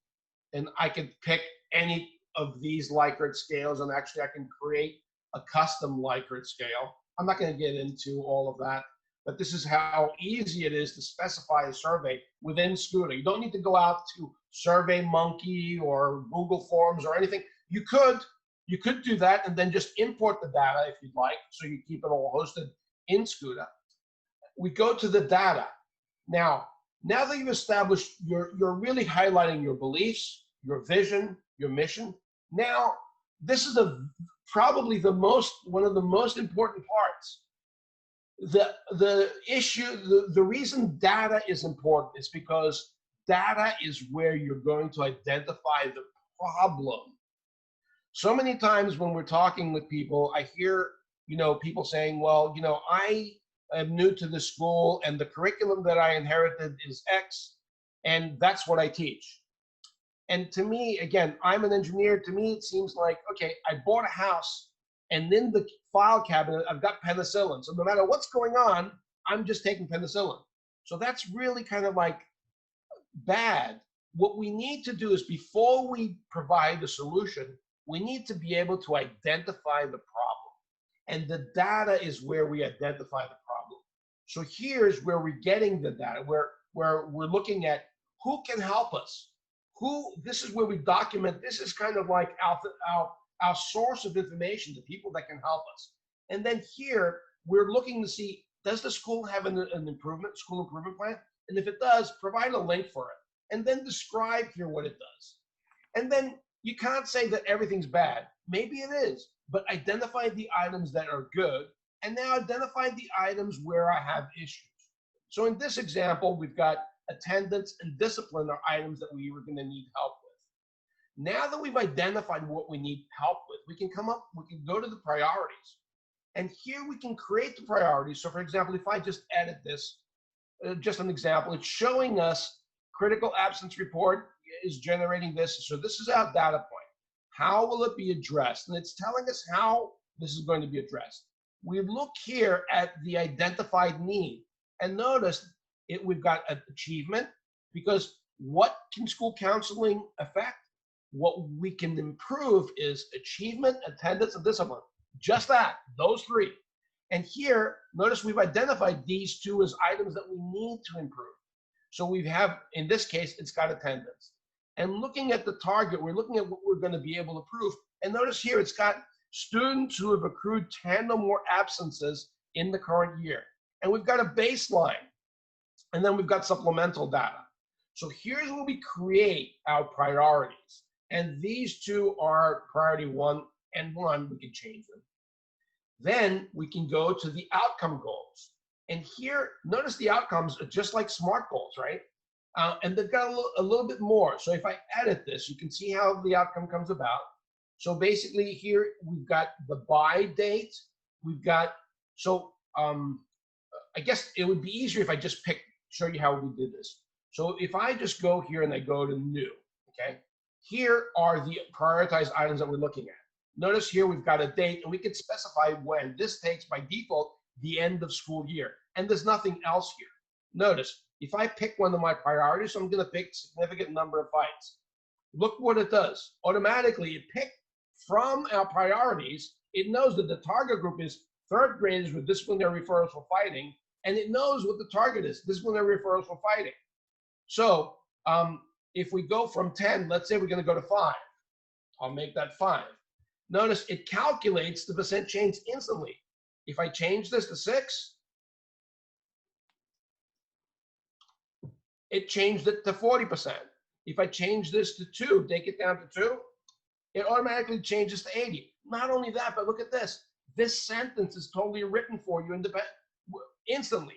and I could pick any of these Likert scales, and actually I can create a custom Likert scale. I'm not going to get into all of that, but this is how easy it is to specify a survey within SCUTA. You don't need to go out to SurveyMonkey or Google Forms or anything. You could do that and then just import the data if you'd like, so you keep it all hosted in SCUTA. We go to the data. Now that you've established, you're really highlighting your beliefs, your vision, your mission. Now, this is probably one of the most important parts. The issue, the reason data is important is because data is where you're going to identify the problem. So many times when we're talking with people, I hear, people saying, well, I am new to the school and the curriculum that I inherited is X, and that's what I teach. And to me, again, I'm an engineer. To me, it seems like, okay, I bought a house, and in the file cabinet, I've got penicillin. So no matter what's going on, I'm just taking penicillin. So that's really kind of like bad. What we need to do is, before we provide the solution, we need to be able to identify the problem. And the data is where we identify the problem. So here's where we're getting the data, where we're looking at who can help us. This is where we document. This is kind of like our source of information, the people that can help us. And then here, we're looking to see, does the school have an school improvement plan? And if it does, provide a link for it. And then describe here what it does. And then you can't say that everything's bad. Maybe it is, but identify the items that are good, and now identify the items where I have issues. So in this example, we've got attendance and discipline are items that we were going to need help with. Now that we've identified what we need help with, we can go to the priorities. And here we can create the priorities. So for example, if I just edit this, just an example, it's showing us critical absence report is generating this. So this is our data point. How will it be addressed? And it's telling us how this is going to be addressed. We look here at the identified need, and notice we've got an achievement, because what can school counseling affect? What we can improve is achievement, attendance, and discipline. Just that, those three. And here, notice we've identified these two as items that we need to improve. So we have, in this case, it's got attendance. And looking at the target, we're looking at what we're going to be able to prove. And notice here, it's got students who have accrued 10 or more absences in the current year. And we've got a baseline. And then we've got supplemental data. So here's where we create our priorities. And these two are priority 1 and 1. We can change them. Then we can go to the outcome goals. And here, notice the outcomes are just like SMART goals, right? And they've got a little bit more. So if I edit this, you can see how the outcome comes about. So basically here, we've got the by date. We've got, so I guess it would be easier if I just show you how we did this. So if I just go here and I go to new, okay? Here are the prioritized items that we're looking at. Notice here we've got a date, and we can specify when. This takes, by default, the end of school year. And there's nothing else here. Notice, if I pick one of my priorities, so I'm going to pick significant number of fights. Look what it does. Automatically, it picked from our priorities. It knows that the target group is 3rd graders with disciplinary referrals for fighting, and it knows what the target is, disciplinary referrals for fighting. So if we go from 10, let's say we're going to go to 5. I'll make that 5. Notice it calculates the percent change instantly. If I change this to 6, it changed it to 40%. If I change this to 2, take it down to 2, it automatically changes to 80. Not only that, but look at this. This sentence is totally written for you instantly.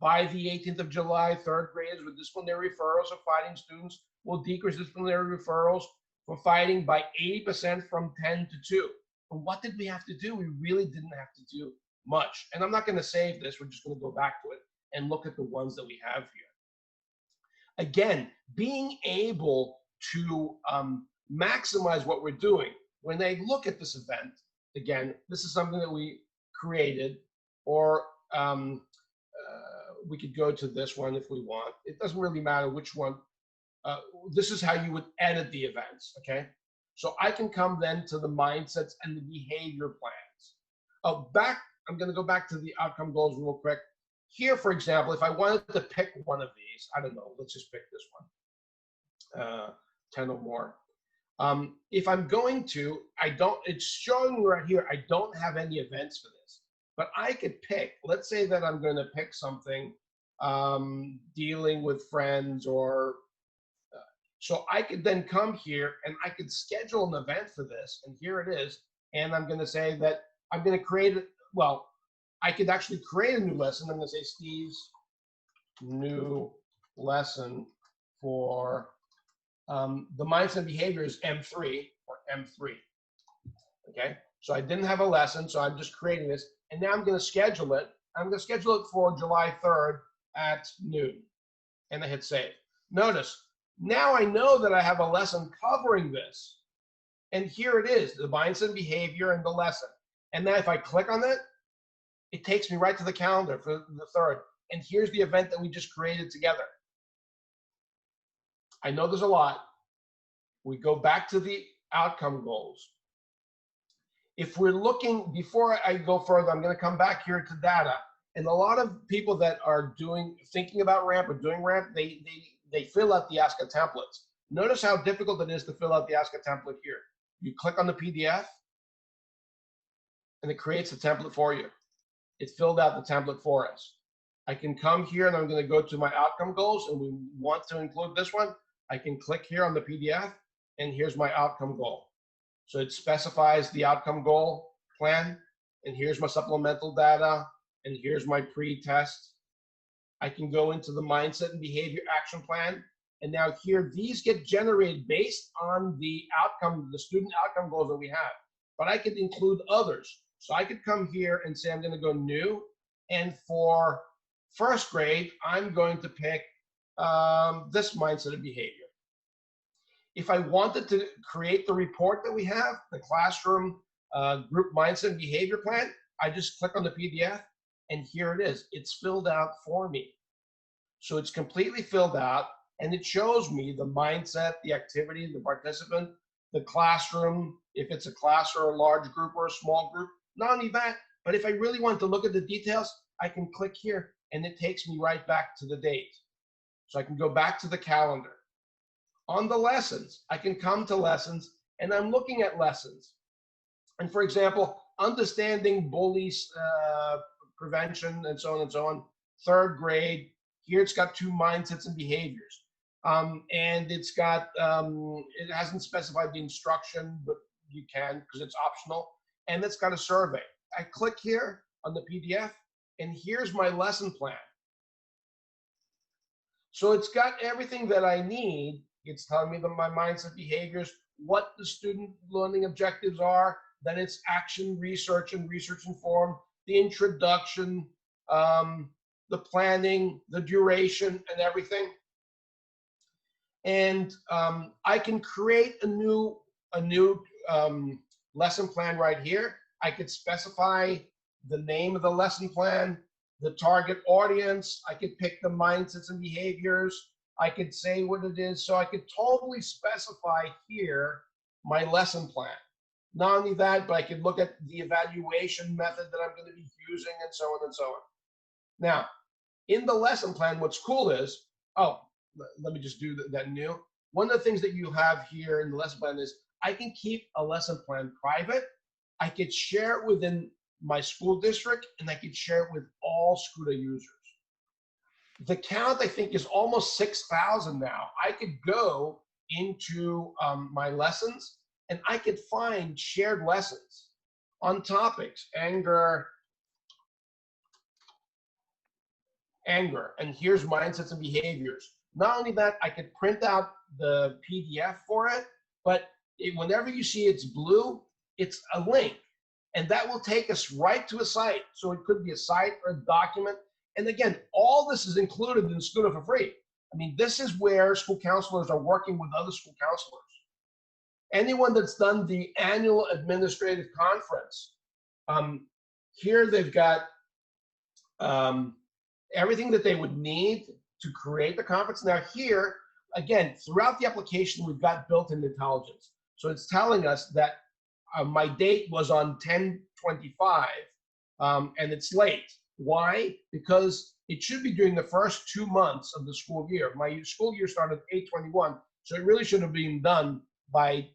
By the 18th of July, 3rd graders with disciplinary referrals of fighting students will decrease disciplinary referrals for fighting by 80% from 10 to 2. And what did we have to do? We really didn't have to do much. And I'm not going to save this. We're just going to go back to it and look at the ones that we have here. Again, being able to maximize what we're doing. When they look at this event, again, this is something that we created, or we could go to this one if we want. It doesn't really matter which one. This is how you would edit the events, okay? So I can come then to the mindsets and the behavior plans. I'm going to go back to the outcome goals real quick. Here, for example, if I wanted to pick one of these, I don't know, let's just pick this one, 10 or more. If I'm going to, it's showing right here, I don't have any events for this, but I could pick, let's say that I'm going to pick something dealing with friends, or, so I could then come here and I could schedule an event for this, and here it is, and I'm going to say that I'm going to create it, well, I could actually create a new lesson. I'm going to say Steve's new lesson for the mindset and behavior is M3 or M3. Okay, so I didn't have a lesson, so I'm just creating this, and now I'm going to schedule it. I'm going to schedule it for July 3rd at noon, and I hit save. Notice, now I know that I have a lesson covering this, and here it is, the mindset and behavior and the lesson. And then if I click on it, it takes me right to the calendar for the 3rd, and here's the event that we just created together. I know there's a lot. We go back to the outcome goals. If we're looking, before I go further, I'm going to come back here to data. And a lot of people that are thinking about RAMP or doing RAMP, they fill out the ASCA templates. Notice how difficult it is to fill out the ASCA template here. You click on the PDF, and it creates a template for you. It filled out the template for us. I can come here and I'm going to go to my outcome goals, and we want to include this one. I can click here on the PDF, and here's my outcome goal. So it specifies the outcome goal plan, and here's my supplemental data, and here's my pre-test. I can go into the mindset and behavior action plan, and now here, these get generated based on the outcome, the student outcome goals that we have. But I could include others. So I could come here and say I'm going to go new, and for 1st grade, I'm going to pick this mindset and behavior. If I wanted to create the report that we have, the classroom group mindset and behavior plan, I just click on the PDF, and here it is. It's filled out for me. So it's completely filled out, and it shows me the mindset, the activity, the participant, the classroom, if it's a class or a large group or a small group. Not only that, but if I really want to look at the details, I can click here, and it takes me right back to the date. So I can go back to the calendar. On the lessons, I can come to lessons, and I'm looking at lessons. And for example, understanding bullies prevention and so on and so on, 3rd grade. Here it's got 2 mindsets and behaviors. And it's got, it hasn't specified the instruction, but you can because it's optional. And it's got a survey. I click here on the PDF, and here's my lesson plan. So it's got everything that I need. It's telling me my mindset behaviors, what the student learning objectives are, then it's action, research, and research informed, the introduction, the planning, the duration, and everything. And I can create a new lesson plan right here. I could specify the name of the lesson plan, the target audience. I could pick the mindsets and behaviors. I could say what it is. So I could totally specify here my lesson plan. Not only that, but I could look at the evaluation method that I'm going to be using and so on and so on. Now, in the lesson plan, what's cool is, let me just do that new. One of the things that you have here in the lesson plan is I can keep a lesson plan private. I could share it within my school district, and I could share it with all SCUTA users. The count, I think, is almost 6,000 now. I could go into my lessons, and I could find shared lessons on topics, anger, and here's mindsets and behaviors. Not only that, I could print out the PDF for it, but whenever you see it's blue, it's a link. And that will take us right to a site. So it could be a site or a document. And again, all this is included in SCUTA for free. I mean, this is where school counselors are working with other school counselors. Anyone that's done the annual administrative conference, here they've got everything that they would need to create the conference. Now here, again, throughout the application, we've got built-in intelligence. So it's telling us that my date was on 10/25, and it's late. Why? Because it should be during the first 2 months of the school year. My school year started 8/21, so it really should have been done by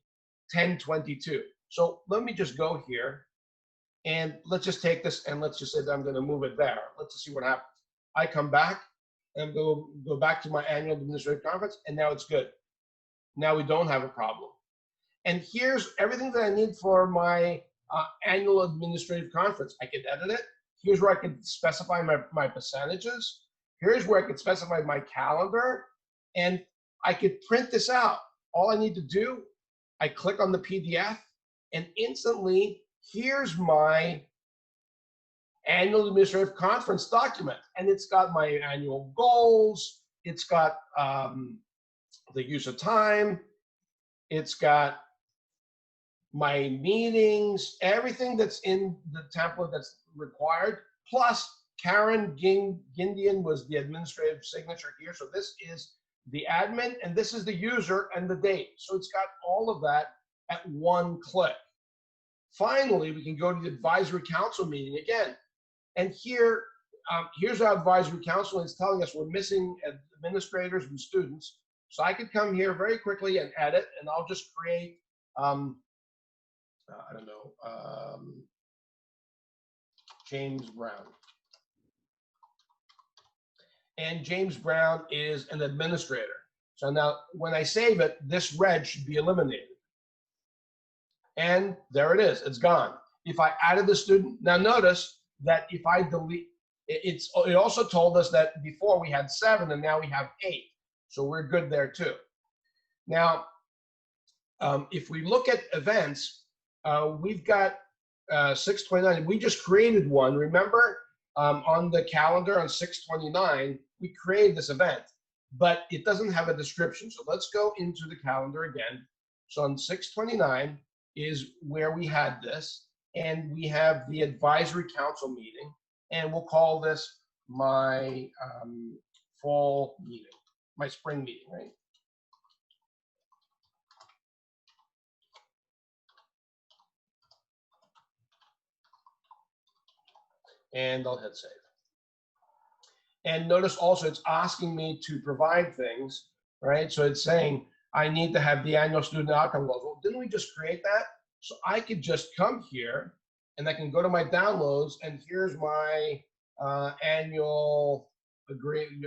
10/22. So let me just go here, and let's just take this, and let's just say that I'm going to move it there. Let's just see what happens. I come back and go back to my annual administrative conference, and now it's good. Now we don't have a problem. And here's everything that I need for my annual administrative conference. I can edit it. Here's where I can specify my percentages. Here's where I can specify my calendar. And I could print this out. All I need to do, I click on the PDF, and instantly, here's my annual administrative conference document. And it's got my annual goals. It's got the use of time. It's got my meetings, everything that's in the template that's required, plus Karen Gindian was the administrative signature here. So this is the admin, and this is the user and the date. So it's got all of that at one click. Finally, we can go to the advisory council meeting again. And here, here's our advisory council, and it's telling us we're missing administrators and students. So I could come here very quickly and edit, and I'll just create, I don't know, James Brown. And James Brown is an administrator. So now when I save it, this red should be eliminated. And there it is, it's gone. If I added the student, now notice that if I delete, it also told us that before we had 7 and now we have 8. So we're good there too. Now, if we look at events, we've got 6/29. We just created one. Remember, on the calendar on 6/29, we created this event, but it doesn't have a description. So let's go into the calendar again. So on 6/29 is where we had this, and we have the advisory council meeting, and we'll call this my fall meeting, my spring meeting, right? And I'll hit save. And notice also it's asking me to provide things, right? So it's saying I need to have the annual student outcome goals. Well, didn't we just create that? So I could just come here and I can go to my downloads, and here's my annual agreement.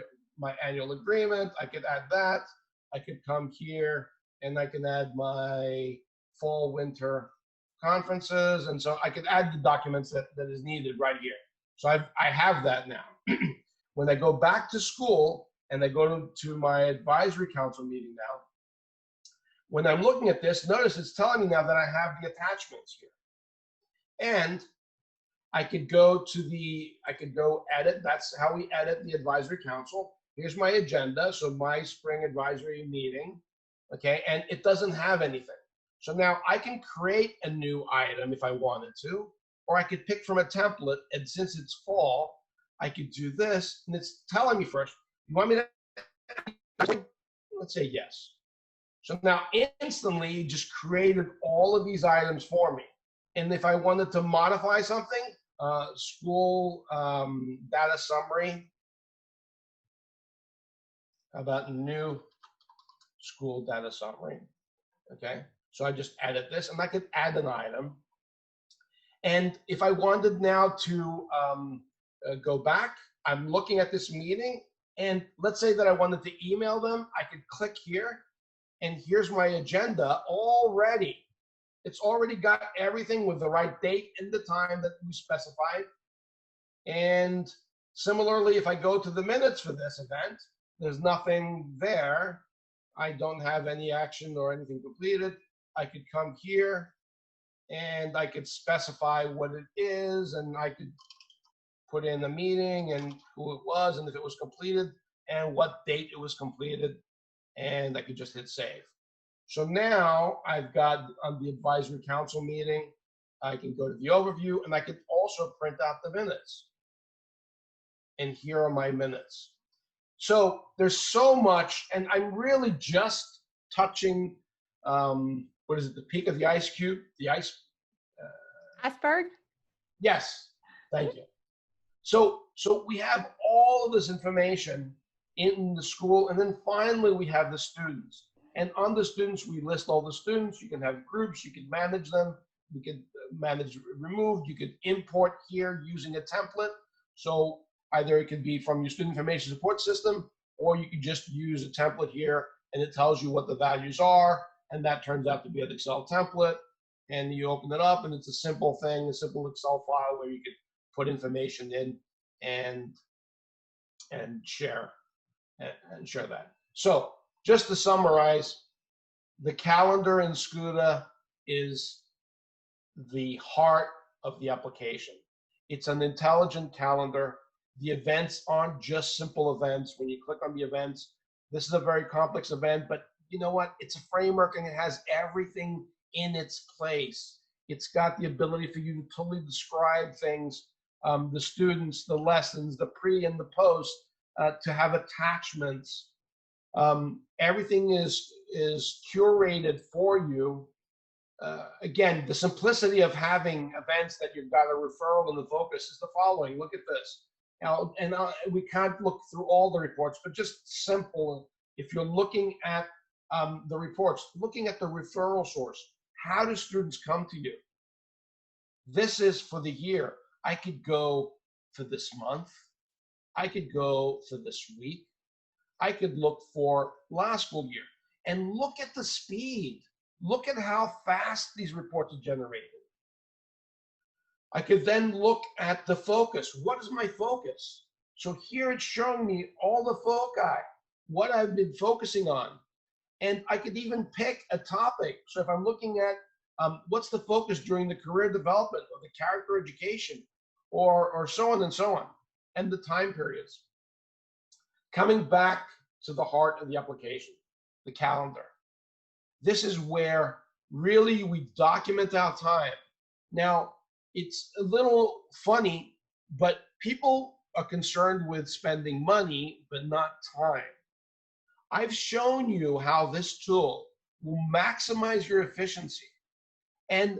I could add that. I could come here and I can add my fall winter conferences, and so I could add the documents that is needed right here. So I have that now. When I go back to school and I go to my advisory council meeting now, when I'm looking at this, notice it's telling me now that I have the attachments here. And I could go edit. That's how we edit the advisory council. Here's my agenda. So my spring advisory meeting, okay? And it doesn't have anything. So now I can create a new item if I wanted to, or I could pick from a template. And since it's fall, I could do this, and it's telling me first, you want me to, let's say yes. So now instantly just created all of these items for me. And if I wanted to modify something, school data summary, how about new school data summary, okay? So I just edit this, and I could add an item. And if I wanted now to go back, I'm looking at this meeting, and let's say that I wanted to email them, I could click here, and here's my agenda already. It's already got everything with the right date and the time that we specified. And similarly, if I go to the minutes for this event, there's nothing there. I don't have any action or anything completed. I could come here and I could specify what it is, and I could put in the meeting and who it was and if it was completed and what date it was completed, and I could just hit save. So now I've got on the advisory council meeting, I can go to the overview, and I can also print out the minutes. And here are my minutes. So there's so much, and I'm really just touching, what is it, the peak of the ice cube? The iceberg? Yes, thank you. So we have all of this information in the school, and then finally we have the students. And on the students, we list all the students. You can have groups, you can manage them, you can manage removed, you could import here using a template. So either it could be from your student information support system, or you could just use a template here and it tells you what the values are, and that turns out to be an Excel template. And you open it up and it's a simple thing, a simple Excel file where you could put information in and share that. So just to summarize, the calendar in SCUTA is the heart of the application. It's an intelligent calendar. The events aren't just simple events. When you click on the events, this is a very complex event, but you know what? It's a framework and it has everything in its place. It's got the ability for you to totally describe things, the students, the lessons, the pre and the post, to have attachments. Everything is curated for you. Again, the simplicity of having events that you've got a referral and the focus is the following. Look at this. Now, we can't look through all the reports, but just simple. If you're looking at the reports, looking at the referral source, how do students come to you? This is for the year. I could go for this month. I could go for this week. I could look for last school year, and look at the speed. Look at how fast these reports are generated. I could then look at the focus. What is my focus? So here it's showing me all the foci, what I've been focusing on. And I could even pick a topic. So if I'm looking at what's the focus during the career development or the character education or so on and so on, and the time periods. Coming back to the heart of the application, the calendar. This is where really we document our time. Now, it's a little funny, but people are concerned with spending money, but not time. I've shown you how this tool will maximize your efficiency and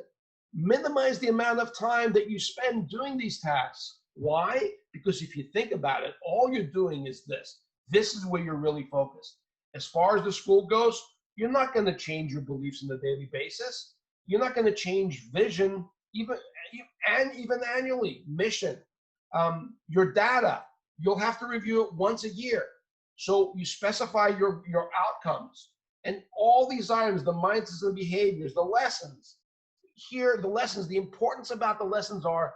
minimize the amount of time that you spend doing these tasks. Why? Because if you think about it, all you're doing is this. This is where you're really focused. As far as the school goes, you're not going to change your beliefs on a daily basis. You're not going to change vision, even annually. Mission, your data, you'll have to review it once a year. So you specify your outcomes and all these items, the mindsets and behaviors, the lessons. Here, the lessons, the importance about the lessons are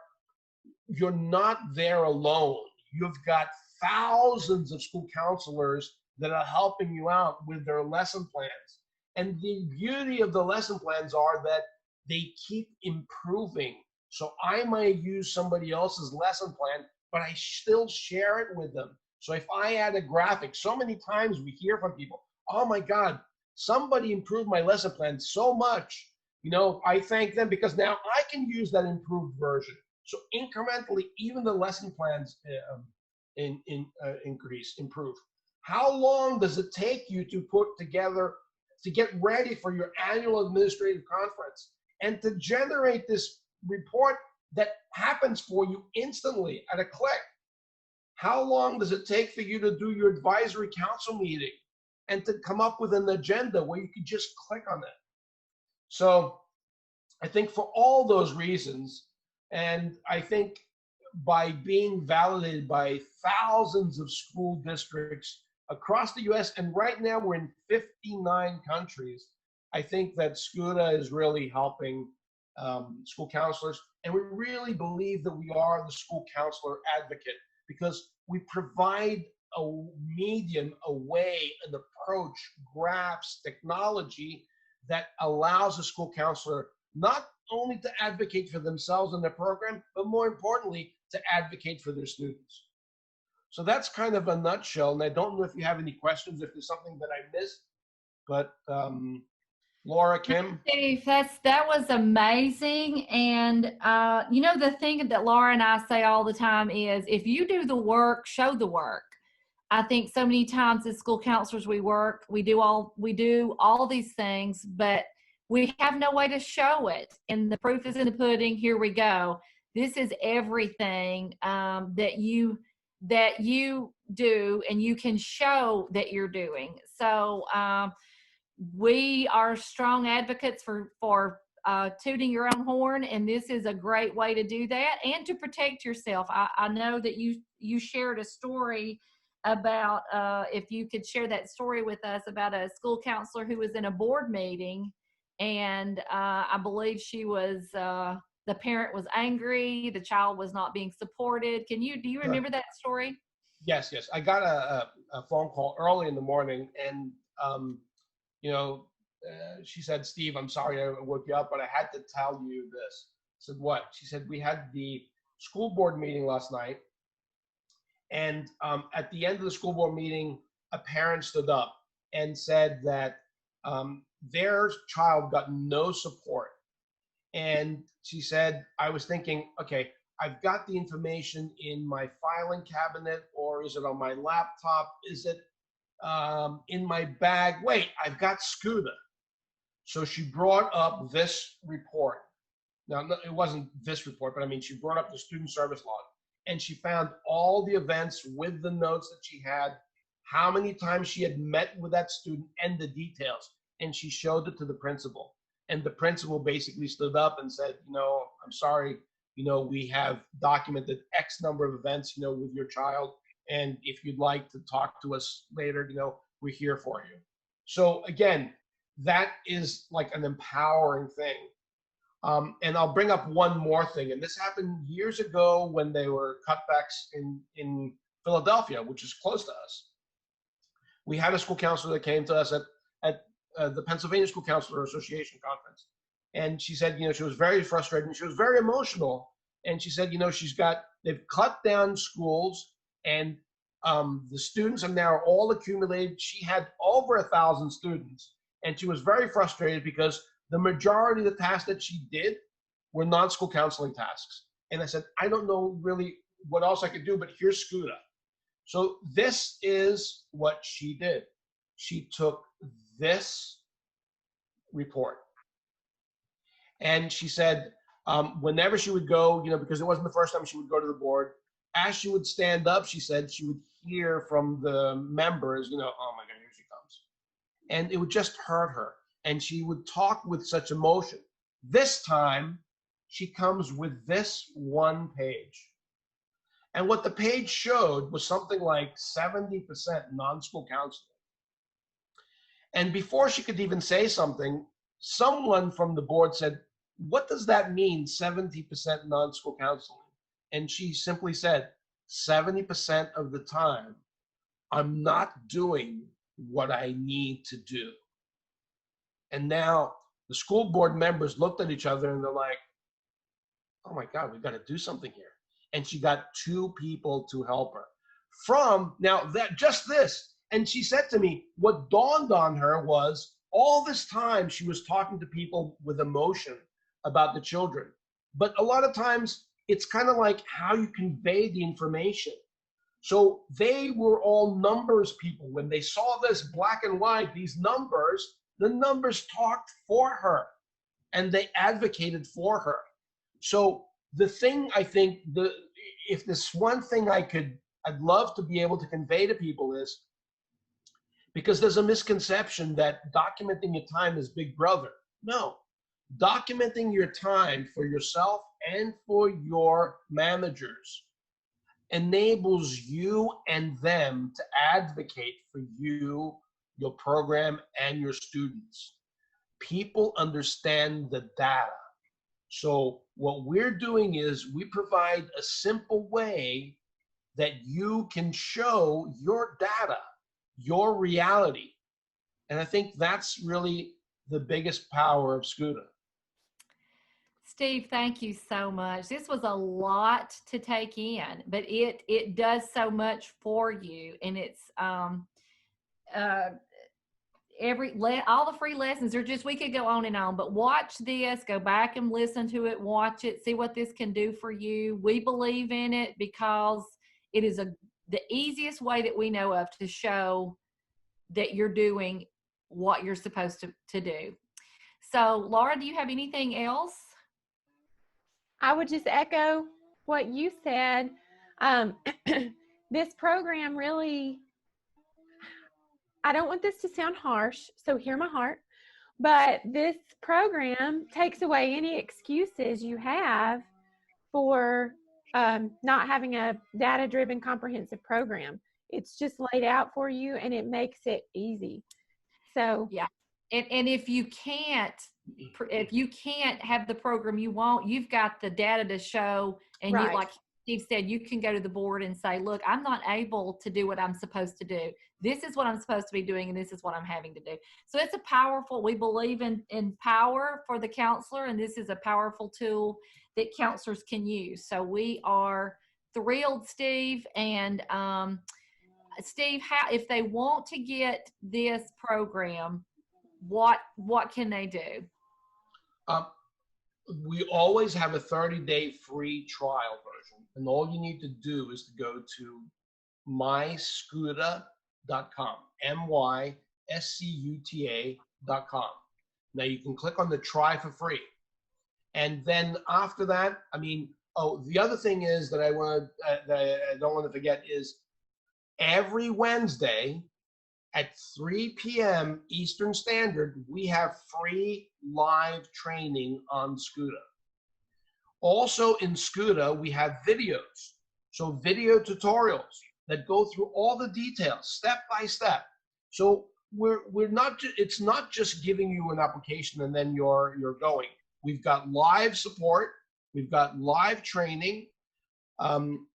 you're not there alone. You've got thousands of school counselors that are helping you out with their lesson plans. And the beauty of the lesson plans are that they keep improving. So I might use somebody else's lesson plan, but I still share it with them. So if I add a graphic, so many times we hear from people, oh my God, somebody improved my lesson plan so much. You know, I thank them because now I can use that improved version. So incrementally, even the lesson plans improve. How long does it take you to put together, to get ready for your annual administrative conference and to generate this report that happens for you instantly at a click? How long does it take for you to do your advisory council meeting and to come up with an agenda where you could just click on it? So I think for all those reasons, and I think by being validated by thousands of school districts across the US, and right now we're in 59 countries, I think that SCUTA is really helping school counselors. And we really believe that we are the school counselor advocate because we provide a medium, a way, an approach, graphs, technology that allows a school counselor not only to advocate for themselves and their program, but more importantly, to advocate for their students. So that's kind of a nutshell. And I don't know if you have any questions, if there's something that I missed, but Laura, Kim? Steve, that was amazing. And you know, the thing that Laura and I say all the time is if you do the work, show the work. I think so many times as school counselors we do all these things, but we have no way to show it. And the proof is in the pudding. Here we go. This is everything that you do, and you can show that you're doing. So we are strong advocates for tooting your own horn, and this is a great way to do that and to protect yourself. I know that you shared a story about, if you could share that story with us, about a school counselor who was in a board meeting, and I believe she was, the parent was angry, the child was not being supported. Do you remember that story? Yes. I got a phone call early in the morning, and she said, Steve, I'm sorry I woke you up, but I had to tell you this. I said, what? She said, we had the school board meeting last night, and at the end of the school board meeting, a parent stood up and said that their child got no support. And she said, I was thinking, okay, I've got the information in my filing cabinet, or is it on my laptop? Is it in my bag? Wait, I've got SCUTA. So she brought up this report. Now, it wasn't this report, but I mean, she brought up the student service log, and she found all the events with the notes that she had, how many times she had met with that student, and the details. And she showed it to the principal. And the principal basically stood up and said, I'm sorry, we have documented X number of events, with your child. And if you'd like to talk to us later, we're here for you. So again, that is like an empowering thing. And I'll bring up one more thing. And this happened years ago when there were cutbacks in Philadelphia, which is close to us. We had a school counselor that came to us at the Pennsylvania School Counselor Association conference. And she said, she was very frustrated and she was very emotional. And she said, they've cut down schools, and the students are now all accumulated. She had over 1,000 students, and she was very frustrated because the majority of the tasks that she did were non-school counseling tasks. And I said, I don't know really what else I could do, but here's SCUTA. So this is what she did. She took this report, and she said, whenever she would go, because it wasn't the first time she would go to the board, as she would stand up, she said she would hear from the members, oh my God, here she comes. And it would just hurt her. And she would talk with such emotion. This time, she comes with this one page. And what the page showed was something like 70% non-school counseling. And before she could even say something, someone from the board said, what does that mean, 70% non-school counseling? And she simply said, 70% of the time, I'm not doing what I need to do. And now the school board members looked at each other and they're like, oh my God, we've got to do something here. And she got 2 people to help her. And she said to me, what dawned on her was all this time she was talking to people with emotion about the children. But a lot of times it's kind of like how you convey the information. So they were all numbers people. When they saw this black and white, these numbers, the numbers talked for her and they advocated for her. So the thing I think, if there's one thing I'd love to be able to convey to people is, because there's a misconception that documenting your time is Big Brother. No, documenting your time for yourself and for your managers enables you and them to advocate for you, your program, and your students. People understand the data. So what we're doing is we provide a simple way that you can show your data, your reality. And I think that's really the biggest power of SCUTA. Steve, thank you so much. This was a lot to take in, but it does so much for you, and it's all the free lessons are just, we could go on and on, but watch this, go back and listen to it, watch it, see what this can do for you. We believe in it because it is the easiest way that we know of to show that you're doing what you're supposed to do. So Laura, do you have anything else? I would just echo what you said. This program really, I don't want this to sound harsh, so hear my heart, but this program takes away any excuses you have for not having a data-driven comprehensive program. It's just laid out for you and it makes it easy. So yeah, and if you can't have the program you want, you've got the data to show, and right. You, like Steve said, you can go to the board and say, look, I'm not able to do what I'm supposed to do. This is what I'm supposed to be doing, and this is what I'm having to do. So it's a powerful, we believe in power for the counselor, and this is a powerful tool that counselors can use. So we are thrilled, Steve. And Steve, if they want to get this program, what can they do? We always have a 30-day free trial version, and all you need to do is to go to myscuta.com, myscuta.com. Now you can click on the try for free, and then after that, the other thing is that I don't want to forget is every Wednesday at 3 p.m. Eastern Standard, we have free live training on SCUTA. Also in SCUTA, we have videos. So video tutorials that go through all the details, step by step. So it's not just giving you an application and then you're going. We've got live support. We've got live training.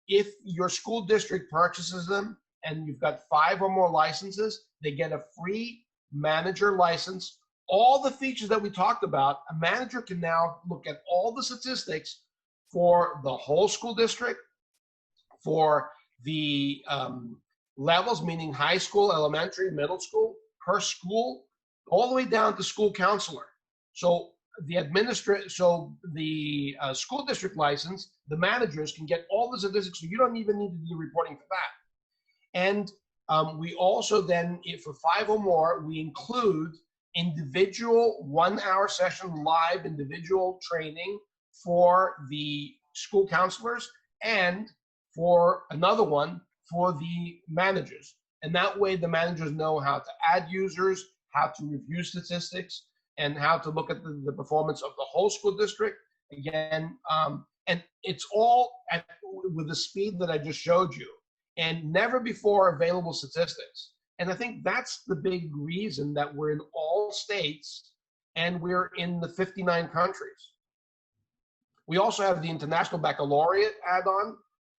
If your school district purchases them, and you've got 5 or more licenses, they get a free manager license. All the features that we talked about, a manager can now look at all the statistics for the whole school district, for the levels, meaning high school, elementary, middle school, per school, all the way down to school counselor. So the school district license, the managers can get all the statistics, so you don't even need to do reporting for that. And we also then, for 5 or more, we include individual 1-hour session live individual training for the school counselors and for another one for the managers. And that way the managers know how to add users, how to review statistics, and how to look at the performance of the whole school district. Again, and it's all with the speed that I just showed you, and never before available statistics. And I think that's the big reason that we're in all states and we're in the 59 countries. We also have the International Baccalaureate add-on,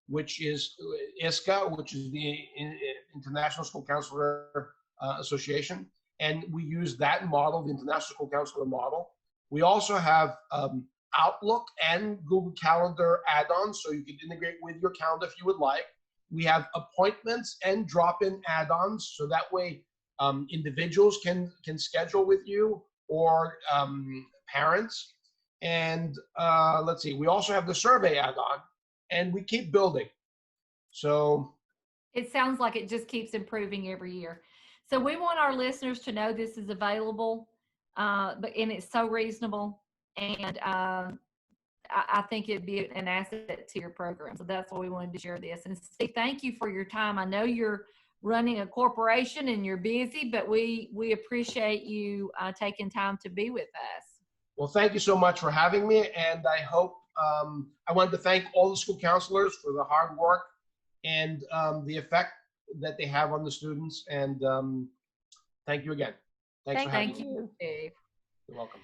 which is ISCA, which is the International School Counselor Association. And we use that model, the International School Counselor model. We also have Outlook and Google Calendar add-ons, so you can integrate with your calendar if you would like. We have appointments and drop-in add-ons, so that way individuals can schedule with you, or parents. And let's see, we also have the survey add-on, and we keep building. So it sounds like it just keeps improving every year. So we want our listeners to know this is available, and it's so reasonable. And I think it'd be an asset to your program. So that's why we wanted to share this. And Steve, thank you for your time. I know you're running a corporation and you're busy, but we appreciate you taking time to be with us. Well, thank you so much for having me. And I hope, I wanted to thank all the school counselors for the hard work and the effect that they have on the students. And thank you again. Thanks for having me. Thank you. Steve. You're welcome.